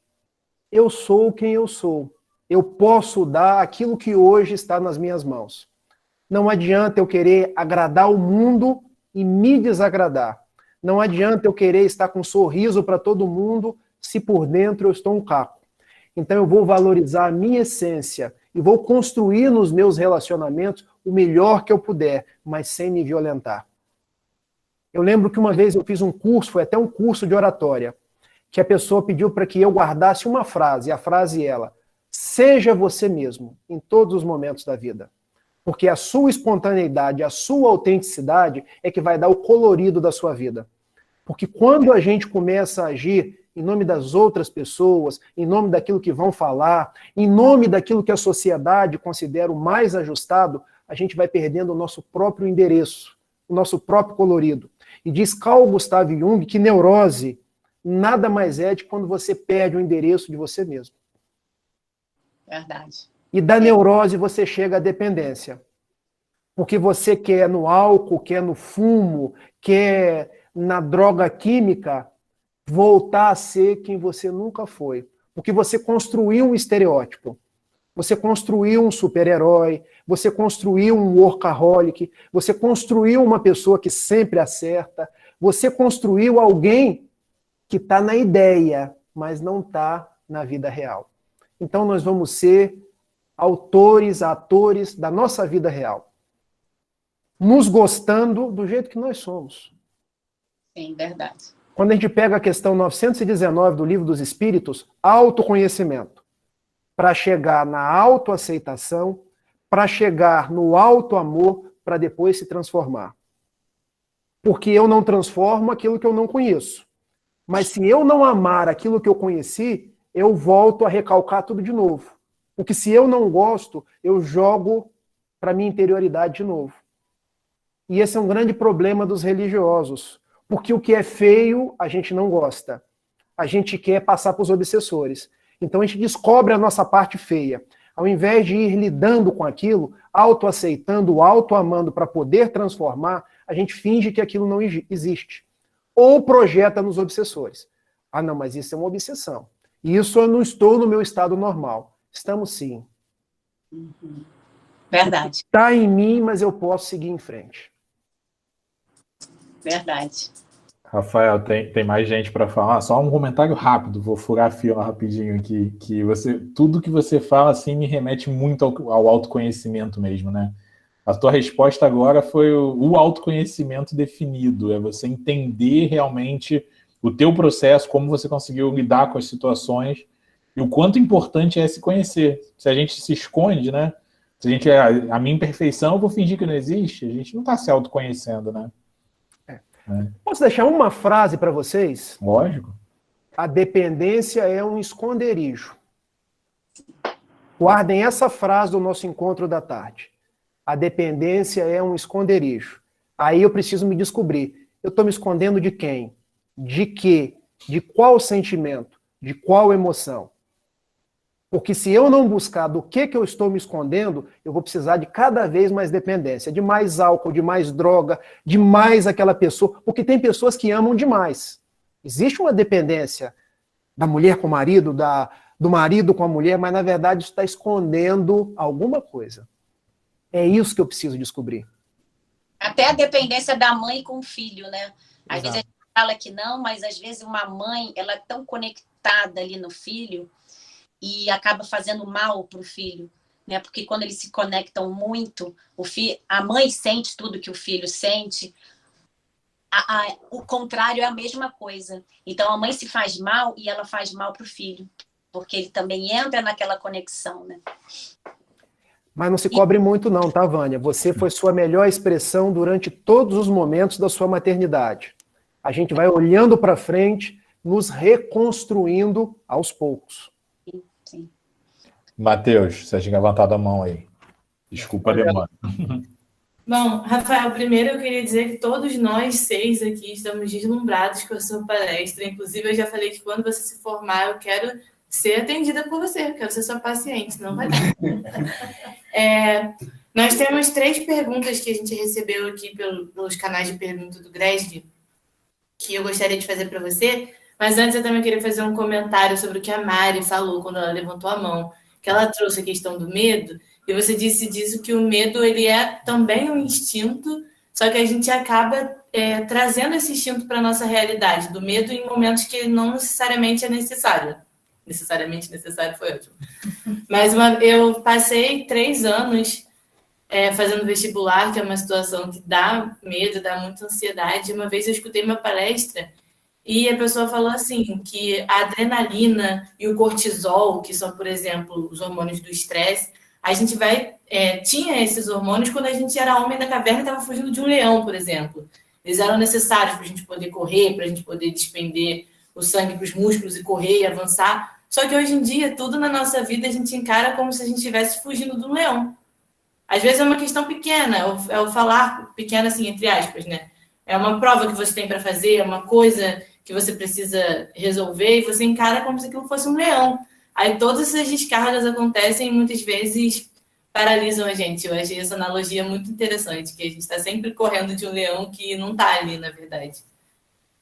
[SPEAKER 3] eu sou quem eu sou. Eu posso dar aquilo que hoje está nas minhas mãos. Não adianta eu querer agradar o mundo e me desagradar. Não adianta eu querer estar com um sorriso para todo mundo se por dentro eu estou um caco. Então eu vou valorizar a minha essência e vou construir nos meus relacionamentos o melhor que eu puder, mas sem me violentar. Eu lembro que uma vez eu fiz um curso, foi até um curso de oratória, que a pessoa pediu para que eu guardasse uma frase, e a frase é ela: seja você mesmo, em todos os momentos da vida. Porque a sua espontaneidade, a sua autenticidade é que vai dar o colorido da sua vida. Porque quando a gente começa a agir em nome das outras pessoas, em nome daquilo que vão falar, em nome daquilo que a sociedade considera o mais ajustado, a gente vai perdendo o nosso próprio endereço, o nosso próprio colorido. E diz Carl Gustav Jung que neurose nada mais é de quando você perde o endereço de você mesmo.
[SPEAKER 4] Verdade.
[SPEAKER 3] E da neurose você chega à dependência. Porque você quer no álcool, quer no fumo, quer na droga química voltar a ser quem você nunca foi. Porque você construiu um estereótipo. Você construiu um super-herói, você construiu um workaholic, você construiu uma pessoa que sempre acerta, você construiu alguém que está na ideia, mas não está na vida real. Então nós vamos ser autores, atores da nossa vida real. Nos gostando do jeito que nós somos.
[SPEAKER 4] Sim, verdade.
[SPEAKER 3] Quando a gente pega a questão 919 do Livro dos Espíritos, autoconhecimento, para chegar na autoaceitação, para chegar no autoamor, para depois se transformar. Porque eu não transformo aquilo que eu não conheço. Mas se eu não amar aquilo que eu conheci, eu volto a recalcar tudo de novo. Porque se eu não gosto, eu jogo para minha interioridade de novo. E esse é um grande problema dos religiosos. Porque o que é feio, a gente não gosta. A gente quer passar para os obsessores. Então a gente descobre a nossa parte feia. Ao invés de ir lidando com aquilo, autoaceitando, autoamando para poder transformar, a gente finge que aquilo não existe. Ou projeta nos obsessores. Ah, não, mas isso é uma obsessão. Isso eu não estou no meu estado normal. Estamos sim.
[SPEAKER 4] Verdade.
[SPEAKER 3] Está em mim, mas eu posso seguir em frente.
[SPEAKER 4] Verdade.
[SPEAKER 1] Rafael, tem mais gente para falar. Só um comentário rápido, vou furar a fila rapidinho aqui. Tudo que você fala assim me remete muito ao autoconhecimento mesmo, né? A tua resposta agora foi o autoconhecimento definido, é você entender realmente o teu processo, como você conseguiu lidar com as situações e o quanto importante é se conhecer. Se a gente se esconde, né? Se a gente a minha imperfeição, eu vou fingir que não existe. A gente não está se autoconhecendo, né?
[SPEAKER 3] Posso deixar uma frase para vocês?
[SPEAKER 1] Lógico.
[SPEAKER 3] A dependência é um esconderijo. Guardem essa frase do nosso encontro da tarde. A dependência é um esconderijo. Aí eu preciso me descobrir. Eu estou me escondendo de quem? De quê? De qual sentimento? De qual emoção? Porque se eu não buscar do que eu estou me escondendo, eu vou precisar de cada vez mais dependência, de mais álcool, de mais droga, de mais aquela pessoa, porque tem pessoas que amam demais. Existe uma dependência da mulher com o marido, do marido com a mulher, mas na verdade isso está escondendo alguma coisa. É isso que eu preciso descobrir.
[SPEAKER 4] Até a dependência da mãe com o filho, né? Às
[SPEAKER 3] Exato.
[SPEAKER 4] vezes a gente fala que não, mas às vezes uma mãe, ela é tão conectada ali no filho e acaba fazendo mal para o filho, né? Porque quando eles se conectam muito, a mãe sente tudo que o filho sente, o contrário é a mesma coisa. Então a mãe se faz mal e ela faz mal para o filho, porque ele também entra naquela conexão, né?
[SPEAKER 3] Mas não se cobre muito não, tá, Vânia? Você foi sua melhor expressão durante todos os momentos da sua maternidade. A gente vai olhando para frente, nos reconstruindo aos poucos.
[SPEAKER 4] Sim.
[SPEAKER 1] Matheus, você tinha levantado a mão aí. Desculpa a demora.
[SPEAKER 5] Bom, Rafael, primeiro eu queria dizer que todos nós 6 aqui estamos deslumbrados com a sua palestra. Inclusive, eu já falei que quando você se formar, eu quero ser atendida por você, eu quero ser sua paciente, não vai dar. Nós temos 3 perguntas que a gente recebeu aqui pelos canais de pergunta do GRESD, que eu gostaria de fazer para você, mas antes eu também queria fazer um comentário sobre o que a Mari falou quando ela levantou a mão, que ela trouxe a questão do medo, e você disse disso que o medo ele é também um instinto, só que a gente acaba trazendo esse instinto para a nossa realidade, do medo em momentos que não necessariamente é necessário. Necessariamente necessário foi ótimo. Mas eu passei 3 anos fazendo vestibular, que é uma situação que dá medo, dá muita ansiedade. Uma vez eu escutei uma palestra e a pessoa falou assim, que a adrenalina e o cortisol, que são, por exemplo, os hormônios do estresse, a gente tinha esses hormônios quando a gente era homem da caverna e estava fugindo de um leão, por exemplo. Eles eram necessários para a gente poder correr, para a gente poder despender o sangue para os músculos e correr e avançar. Só que hoje em dia, tudo na nossa vida a gente encara como se a gente estivesse fugindo de um leão. Às vezes é uma questão pequena, é o falar pequena assim, entre aspas, né? É uma prova que você tem para fazer, é uma coisa que você precisa resolver e você encara como se aquilo fosse um leão. Aí todas essas descargas acontecem e muitas vezes paralisam a gente. Eu achei essa analogia muito interessante, que a gente está sempre correndo de um leão que não está ali, na verdade.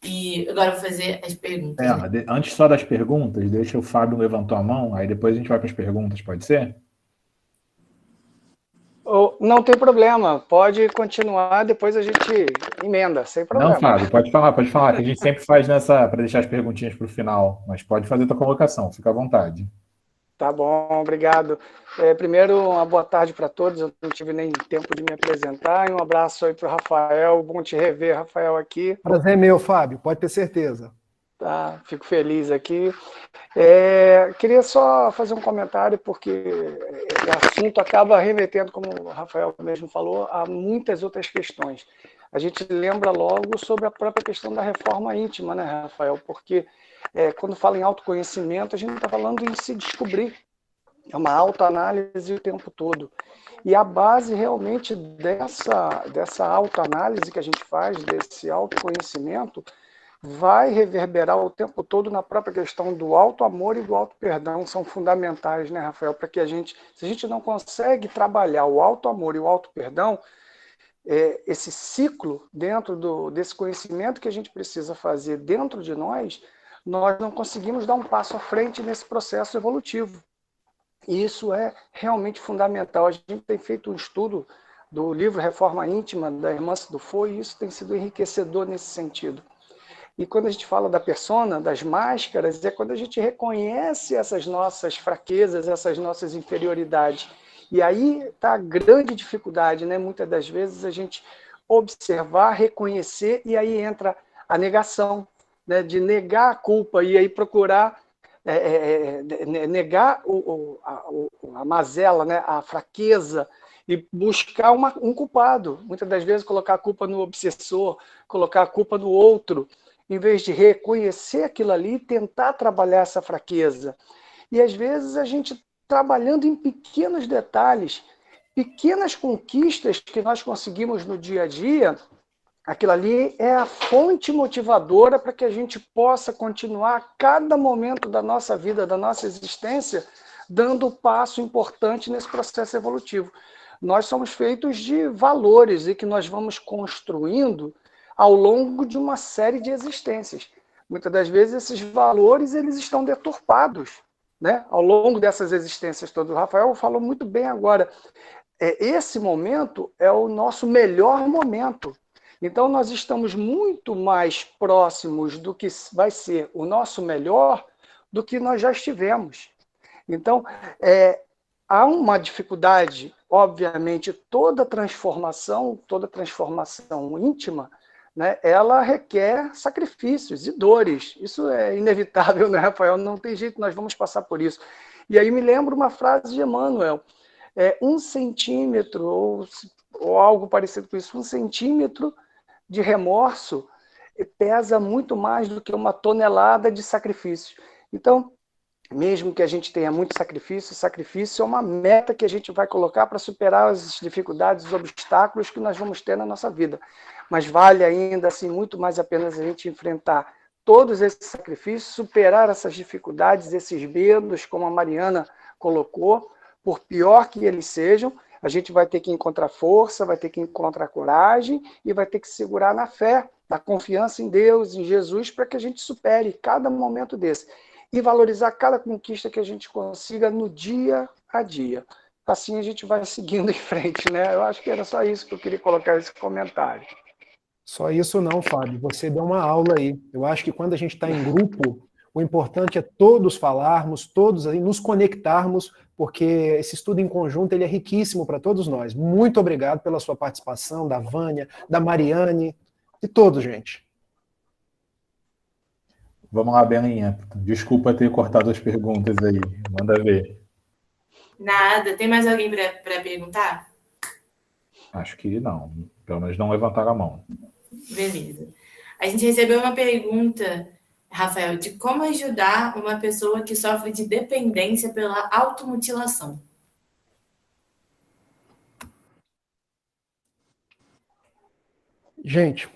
[SPEAKER 5] E agora eu vou fazer as perguntas.
[SPEAKER 1] Né? Antes só das perguntas, deixa o Fábio levantou a mão, aí depois a gente vai para as perguntas, pode ser?
[SPEAKER 6] Não tem problema, pode continuar, depois a gente emenda, sem problema.
[SPEAKER 1] Não, Fábio, pode falar, que a gente sempre faz para deixar as perguntinhas para o final, mas pode fazer a tua colocação, fica à vontade.
[SPEAKER 6] Tá bom, obrigado. Primeiro, uma boa tarde para todos, eu não tive nem tempo de me apresentar, e um abraço aí para o Rafael, bom te rever, Rafael, aqui.
[SPEAKER 3] Prazer meu, Fábio, pode ter certeza.
[SPEAKER 6] Tá, fico feliz aqui. Queria só fazer um comentário, porque o assunto acaba remetendo, como o Rafael mesmo falou, a muitas outras questões. A gente lembra logo sobre a própria questão da reforma íntima, né, Rafael? Porque quando fala em autoconhecimento, a gente está falando em se descobrir. É uma autoanálise o tempo todo. E a base realmente dessa autoanálise que a gente faz, desse autoconhecimento, vai reverberar o tempo todo na própria questão do auto-amor e do auto-perdão. São fundamentais, né, Rafael? Para que se a gente não consegue trabalhar o auto-amor e o auto-perdão, esse ciclo dentro desse conhecimento que a gente precisa fazer dentro de nós não conseguimos dar um passo à frente nesse processo evolutivo. E isso é realmente fundamental. A gente tem feito um estudo do livro Reforma Íntima, da irmã Dufaux, e isso tem sido enriquecedor nesse sentido. E quando a gente fala da persona, das máscaras, é quando a gente reconhece essas nossas fraquezas, essas nossas inferioridades. E aí está a grande dificuldade, né? Muitas das vezes a gente observar, reconhecer, e aí entra a negação, né? De negar a culpa e aí procurar negar a mazela, né? A fraqueza, e buscar um culpado. Muitas das vezes colocar a culpa no obsessor, colocar a culpa no outro, em vez de reconhecer aquilo ali e tentar trabalhar essa fraqueza. E às vezes a gente trabalhando em pequenos detalhes, pequenas conquistas que nós conseguimos no dia a dia, aquilo ali é a fonte motivadora para que a gente possa continuar a cada momento da nossa vida, da nossa existência, dando um passo importante nesse processo evolutivo. Nós somos feitos de valores e que nós vamos construindo ao longo de uma série de existências. Muitas das vezes esses valores eles estão deturpados, né? Ao longo dessas existências todas. O Rafael falou muito bem agora. Esse momento é o nosso melhor momento. Então, nós estamos muito mais próximos do que vai ser o nosso melhor do que nós já estivemos. Então, há uma dificuldade, obviamente, toda transformação íntima, né, ela requer sacrifícios e dores. Isso é inevitável, né, Rafael? Não tem jeito, nós vamos passar por isso. E aí me lembra uma frase de Emmanuel, 1 centímetro, ou algo parecido com isso, 1 centímetro de remorso pesa muito mais do que 1 tonelada de sacrifício. Então, mesmo que a gente tenha muito sacrifício é uma meta que a gente vai colocar para superar as dificuldades, os obstáculos que nós vamos ter na nossa vida. Mas vale ainda assim muito mais a pena a gente enfrentar todos esses sacrifícios, superar essas dificuldades, esses medos, como a Mariana colocou, por pior que eles sejam, a gente vai ter que encontrar força, vai ter que encontrar coragem e vai ter que segurar na fé, na confiança em Deus, em Jesus, para que a gente supere cada momento desse. E valorizar cada conquista que a gente consiga no dia a dia. Assim a gente vai seguindo em frente, né? Eu acho que era só isso que eu queria colocar nesse comentário.
[SPEAKER 3] Só isso não, Fábio. Você deu uma aula aí. Eu acho que quando a gente está em grupo, o importante é todos falarmos, todos aí nos conectarmos, porque esse estudo em conjunto ele é riquíssimo para todos nós. Muito obrigado pela sua participação, da Vânia, da Mariane, de todos, gente.
[SPEAKER 1] Vamos lá, Belinha. Desculpa ter cortado as perguntas aí. Manda ver.
[SPEAKER 5] Nada. Tem mais alguém para perguntar?
[SPEAKER 1] Acho que não. Pelo menos não levantaram a mão.
[SPEAKER 5] Beleza. A gente recebeu uma pergunta, Rafael, de como ajudar uma pessoa que sofre de dependência pela automutilação.
[SPEAKER 3] Gente,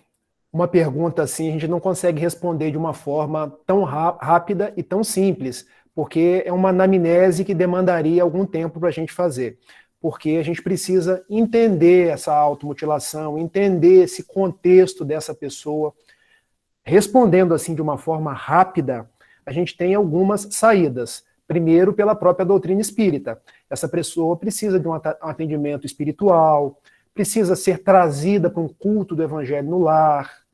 [SPEAKER 3] uma pergunta assim a gente não consegue responder de uma forma tão rápida e tão simples, porque é uma anamnese que demandaria algum tempo para a gente fazer. Porque a gente precisa entender essa automutilação, entender esse contexto dessa pessoa. Respondendo assim de uma forma rápida, a gente tem algumas saídas. Primeiro, pela própria doutrina espírita. Essa pessoa precisa de um atendimento espiritual, precisa ser trazida para um culto do evangelho no lar,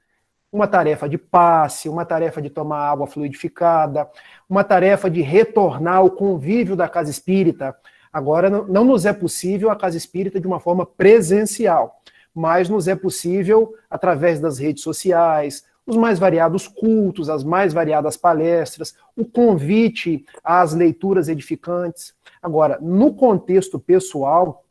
[SPEAKER 3] uma tarefa de passe, uma tarefa de tomar água fluidificada, uma tarefa de retornar ao convívio da casa espírita. Agora, não nos é possível a casa espírita de uma forma presencial, mas nos é possível através das redes sociais, os mais variados cultos, as mais variadas palestras, o convite às leituras edificantes. Agora, no contexto pessoal,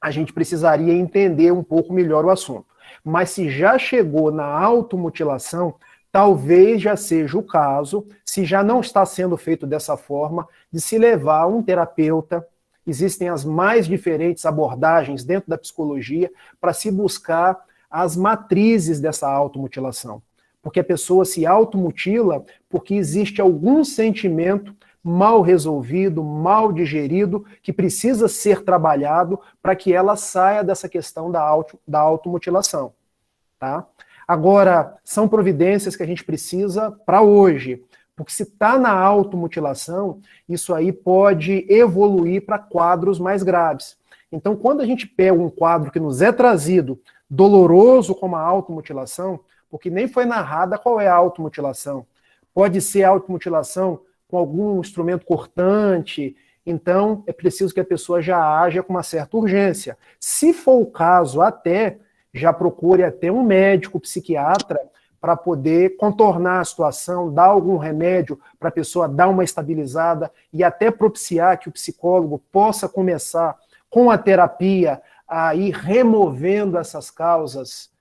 [SPEAKER 3] a gente precisaria entender um pouco melhor o assunto. Mas se já chegou na automutilação, talvez já seja o caso, se já não está sendo feito dessa forma, de se levar a um terapeuta. Existem as mais diferentes abordagens dentro da psicologia para se buscar as matrizes dessa automutilação. Porque a pessoa se automutila porque existe algum sentimento mal resolvido, mal digerido, que precisa ser trabalhado para que ela saia dessa questão da automutilação. Tá? Agora, são providências que a gente precisa para hoje, porque se está na automutilação, isso aí pode evoluir para quadros mais graves. Então, quando a gente pega um quadro que nos é trazido doloroso como a automutilação, porque nem foi narrada qual é a automutilação, pode ser automutilação com algum instrumento cortante, então é preciso que a pessoa já haja com uma certa urgência. Se for o caso, até já procure até um médico, psiquiatra, para poder contornar a situação, dar algum remédio para a pessoa dar uma estabilizada e até propiciar que o psicólogo possa começar com a terapia a ir removendo essas causas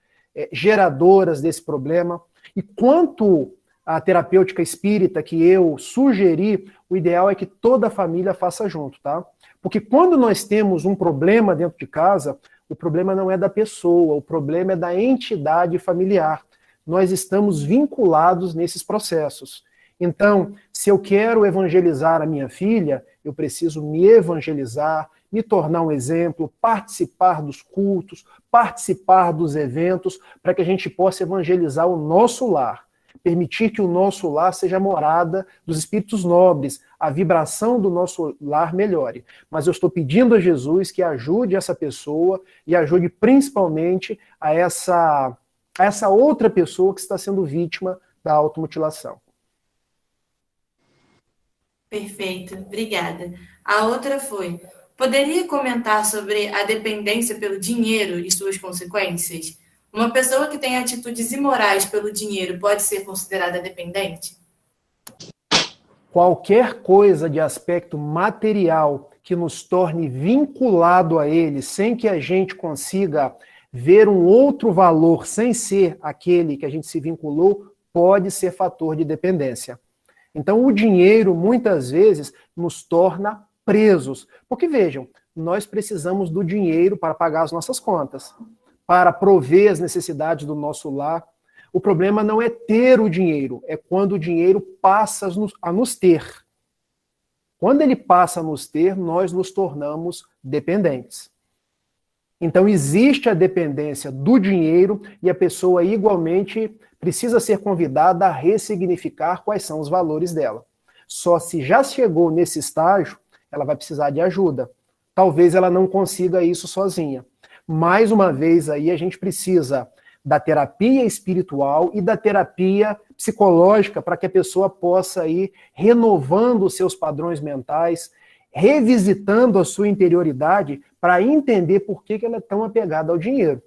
[SPEAKER 3] geradoras desse problema. E quanto à terapêutica espírita que eu sugeri, o ideal é que toda a família faça junto, tá? Porque quando nós temos um problema dentro de casa, o problema não é da pessoa, o problema é da entidade familiar. Nós estamos vinculados nesses processos. Então, se eu quero evangelizar a minha filha, eu preciso me evangelizar, me tornar um exemplo, participar dos cultos, participar dos eventos, para que a gente possa evangelizar o nosso lar. Permitir que o nosso lar seja morada dos espíritos nobres, a vibração do nosso lar melhore. Mas eu estou pedindo a Jesus que ajude essa pessoa e ajude principalmente a essa outra pessoa que está sendo vítima da automutilação.
[SPEAKER 5] Perfeito, obrigada. A outra foi: poderia comentar sobre a dependência pelo dinheiro e suas consequências? Uma pessoa que tem atitudes imorais pelo dinheiro pode ser considerada dependente?
[SPEAKER 3] Qualquer coisa de aspecto material que nos torne vinculado a ele, sem que a gente consiga ver um outro valor sem ser aquele que a gente se vinculou, pode ser fator de dependência. Então, o dinheiro, muitas vezes, nos torna presos. Porque, vejam, nós precisamos do dinheiro para pagar as nossas contas, para prover as necessidades do nosso lar. O problema não é ter o dinheiro, é quando o dinheiro passa a nos ter. Quando ele passa a nos ter, nós nos tornamos dependentes. Então, existe a dependência do dinheiro e a pessoa igualmente precisa ser convidada a ressignificar quais são os valores dela. Só se já chegou nesse estágio, ela vai precisar de ajuda. Talvez ela não consiga isso sozinha. Mais uma vez, aí a gente precisa da terapia espiritual e da terapia psicológica para que a pessoa possa ir renovando os seus padrões mentais, revisitando a sua interioridade para entender por que ela é tão apegada ao dinheiro.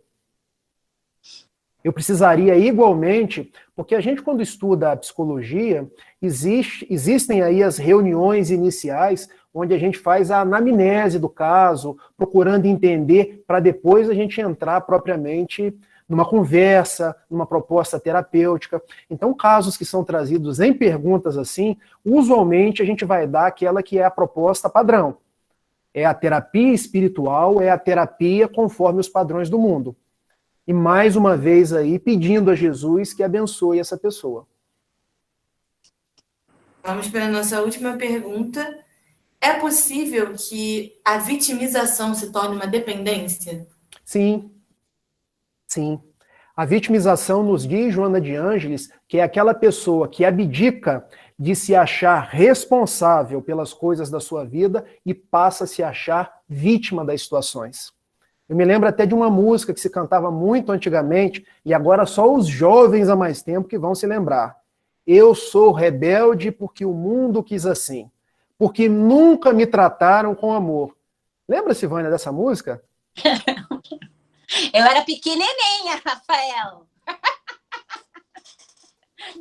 [SPEAKER 3] Eu precisaria igualmente, porque a gente quando estuda a psicologia, existem aí as reuniões iniciais onde a gente faz a anamnese do caso, procurando entender para depois a gente entrar propriamente numa conversa, numa proposta terapêutica. Então, casos que são trazidos em perguntas assim, usualmente a gente vai dar aquela que é a proposta padrão. É a terapia espiritual, é a terapia conforme os padrões do mundo. E mais uma vez aí, pedindo a Jesus que abençoe essa pessoa.
[SPEAKER 5] Vamos para a nossa última pergunta. É possível que a vitimização se torne uma dependência?
[SPEAKER 3] Sim. Sim. A vitimização, nos diz Joana de Ângeles, que é aquela pessoa que abdica de se achar responsável pelas coisas da sua vida e passa a se achar vítima das situações. Eu me lembro até de uma música que se cantava muito antigamente, e agora só os jovens há mais tempo que vão se lembrar. Eu sou rebelde porque o mundo quis assim, porque nunca me trataram com amor. Lembra, Silvânia, dessa música?
[SPEAKER 4] Eu era pequenininha, Rafael.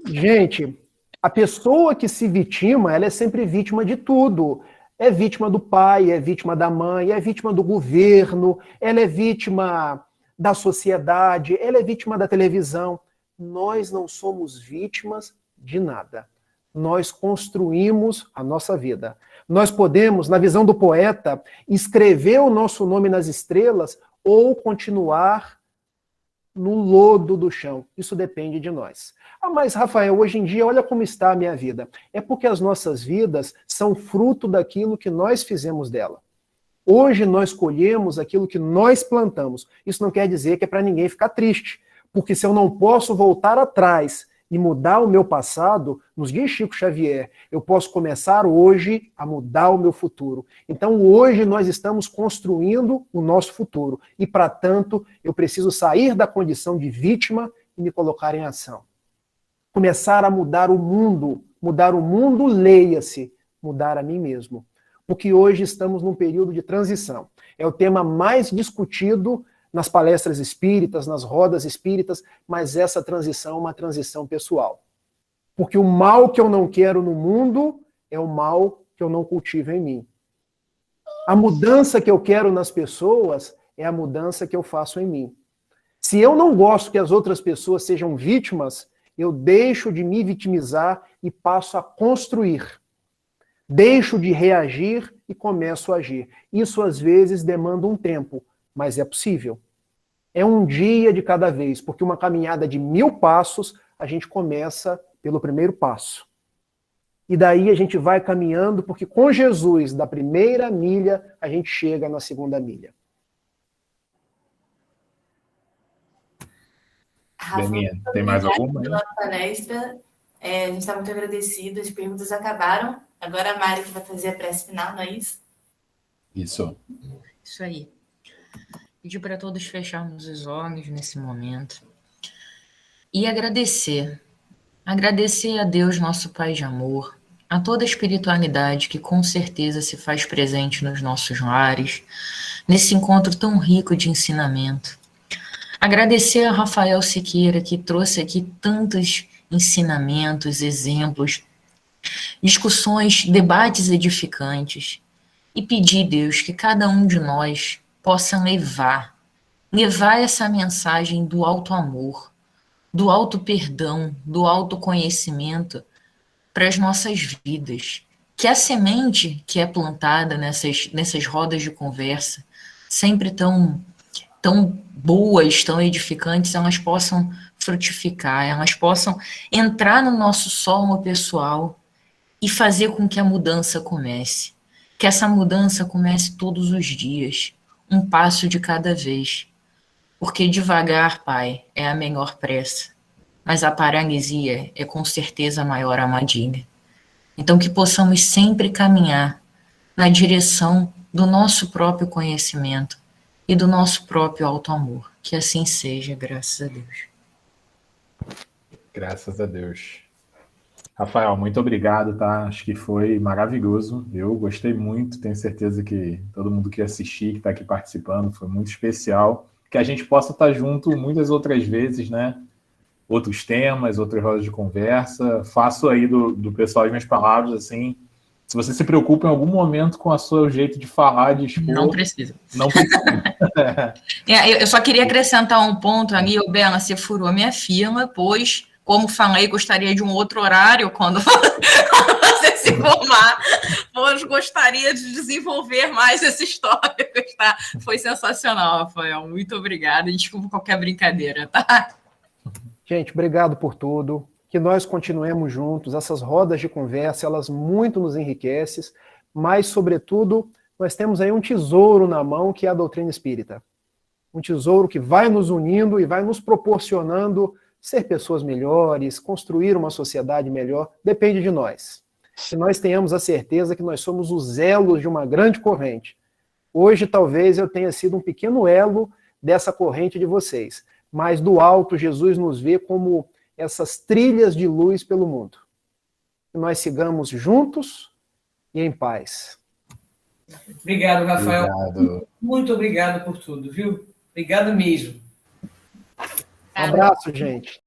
[SPEAKER 3] Gente, a pessoa que se vitima, ela é sempre vítima de tudo. É vítima do pai, é vítima da mãe, é vítima do governo, ela é vítima da sociedade, ela é vítima da televisão. nós não somos vítimas de nada. Nós construímos a nossa vida. Nós podemos, na visão do poeta, escrever o nosso nome nas estrelas ou continuar no lodo do chão. Isso depende de nós. Ah, mas Rafael, hoje em dia, olha como está a minha vida. É porque as nossas vidas são fruto daquilo que nós fizemos dela. Hoje nós colhemos aquilo que nós plantamos. Isso não quer dizer que é para ninguém ficar triste, porque se eu não posso voltar atrás e mudar o meu passado, nos dias de Chico Xavier, eu posso começar hoje a mudar o meu futuro. Então hoje nós estamos construindo o nosso futuro e, para tanto, eu preciso sair da condição de vítima e me colocar em ação. Começar a mudar o mundo, leia-se, mudar a mim mesmo. Porque hoje estamos num período de transição. É o tema mais discutido nas palestras espíritas, nas rodas espíritas, mas essa transição é uma transição pessoal. Porque o mal que eu não quero no mundo é o mal que eu não cultivo em mim. A mudança que eu quero nas pessoas é a mudança que eu faço em mim. Se eu não gosto que as outras pessoas sejam vítimas, eu deixo de me vitimizar e passo a construir. Deixo de reagir e começo a agir. Isso, às vezes, demanda um tempo, mas é possível. É um dia de cada vez, porque uma caminhada de 1000 passos, a gente começa pelo primeiro passo. E daí a gente vai caminhando, porque com Jesus, da primeira milha, a gente chega na segunda milha.
[SPEAKER 1] Beninha, tem mais alguma?
[SPEAKER 5] Pela palestra, a gente está muito agradecido, as perguntas acabaram. Agora a Mari que vai fazer a prece final, não é isso?
[SPEAKER 1] Isso.
[SPEAKER 2] Isso aí. Pedir para todos fecharmos os olhos nesse momento e agradecer. Agradecer a Deus, nosso Pai de amor, a toda a espiritualidade que com certeza se faz presente nos nossos lares, nesse encontro tão rico de ensinamento. Agradecer a Rafael Siqueira, que trouxe aqui tantos ensinamentos, exemplos, discussões, debates edificantes, e pedir, Deus, que cada um de nós possa levar essa mensagem do alto amor, do alto perdão, do autoconhecimento para as nossas vidas. Que a semente que é plantada nessas rodas de conversa, sempre tão boas, tão edificantes, elas possam frutificar, elas possam entrar no nosso solo pessoal e fazer com que a mudança comece. Que essa mudança comece todos os dias, um passo de cada vez. Porque devagar, Pai, é a melhor pressa, mas a paralisia é com certeza a maior armadilha. Então que possamos sempre caminhar na direção do nosso próprio conhecimento e do nosso próprio auto-amor. Que assim seja, graças a Deus.
[SPEAKER 1] Graças a Deus. Rafael, muito obrigado, tá? Acho que foi maravilhoso. Eu gostei muito, tenho certeza que todo mundo que assistir, que está aqui participando, foi muito especial. Que a gente possa estar junto muitas outras vezes, né? Outros temas, outras rodas de conversa. Faço aí do pessoal as minhas palavras, assim. Se você se preocupa em algum momento com o seu jeito de falar, de expor...
[SPEAKER 2] Não precisa.
[SPEAKER 1] Não precisa.
[SPEAKER 2] Eu só queria acrescentar um ponto ali, Bela, você furou minha fila, pois, como falei, gostaria de um outro horário quando você se formar, pois gostaria de desenvolver mais essa história, tá? Foi sensacional, Rafael, muito obrigada, desculpa qualquer brincadeira, tá?
[SPEAKER 3] Gente, obrigado por tudo. Que nós continuemos juntos. Essas rodas de conversa, elas muito nos enriquecem, mas, sobretudo, nós temos aí um tesouro na mão, que é a doutrina espírita. Um tesouro que vai nos unindo e vai nos proporcionando ser pessoas melhores, construir uma sociedade melhor, depende de nós. Se nós tenhamos a certeza que nós somos os elos de uma grande corrente. Hoje, talvez, eu tenha sido um pequeno elo dessa corrente de vocês, mas do alto, Jesus nos vê como essas trilhas de luz pelo mundo. Que nós sigamos juntos e em paz.
[SPEAKER 7] Obrigado, Rafael.
[SPEAKER 1] Obrigado.
[SPEAKER 7] Muito obrigado por tudo, viu? Obrigado mesmo.
[SPEAKER 3] Um abraço, gente.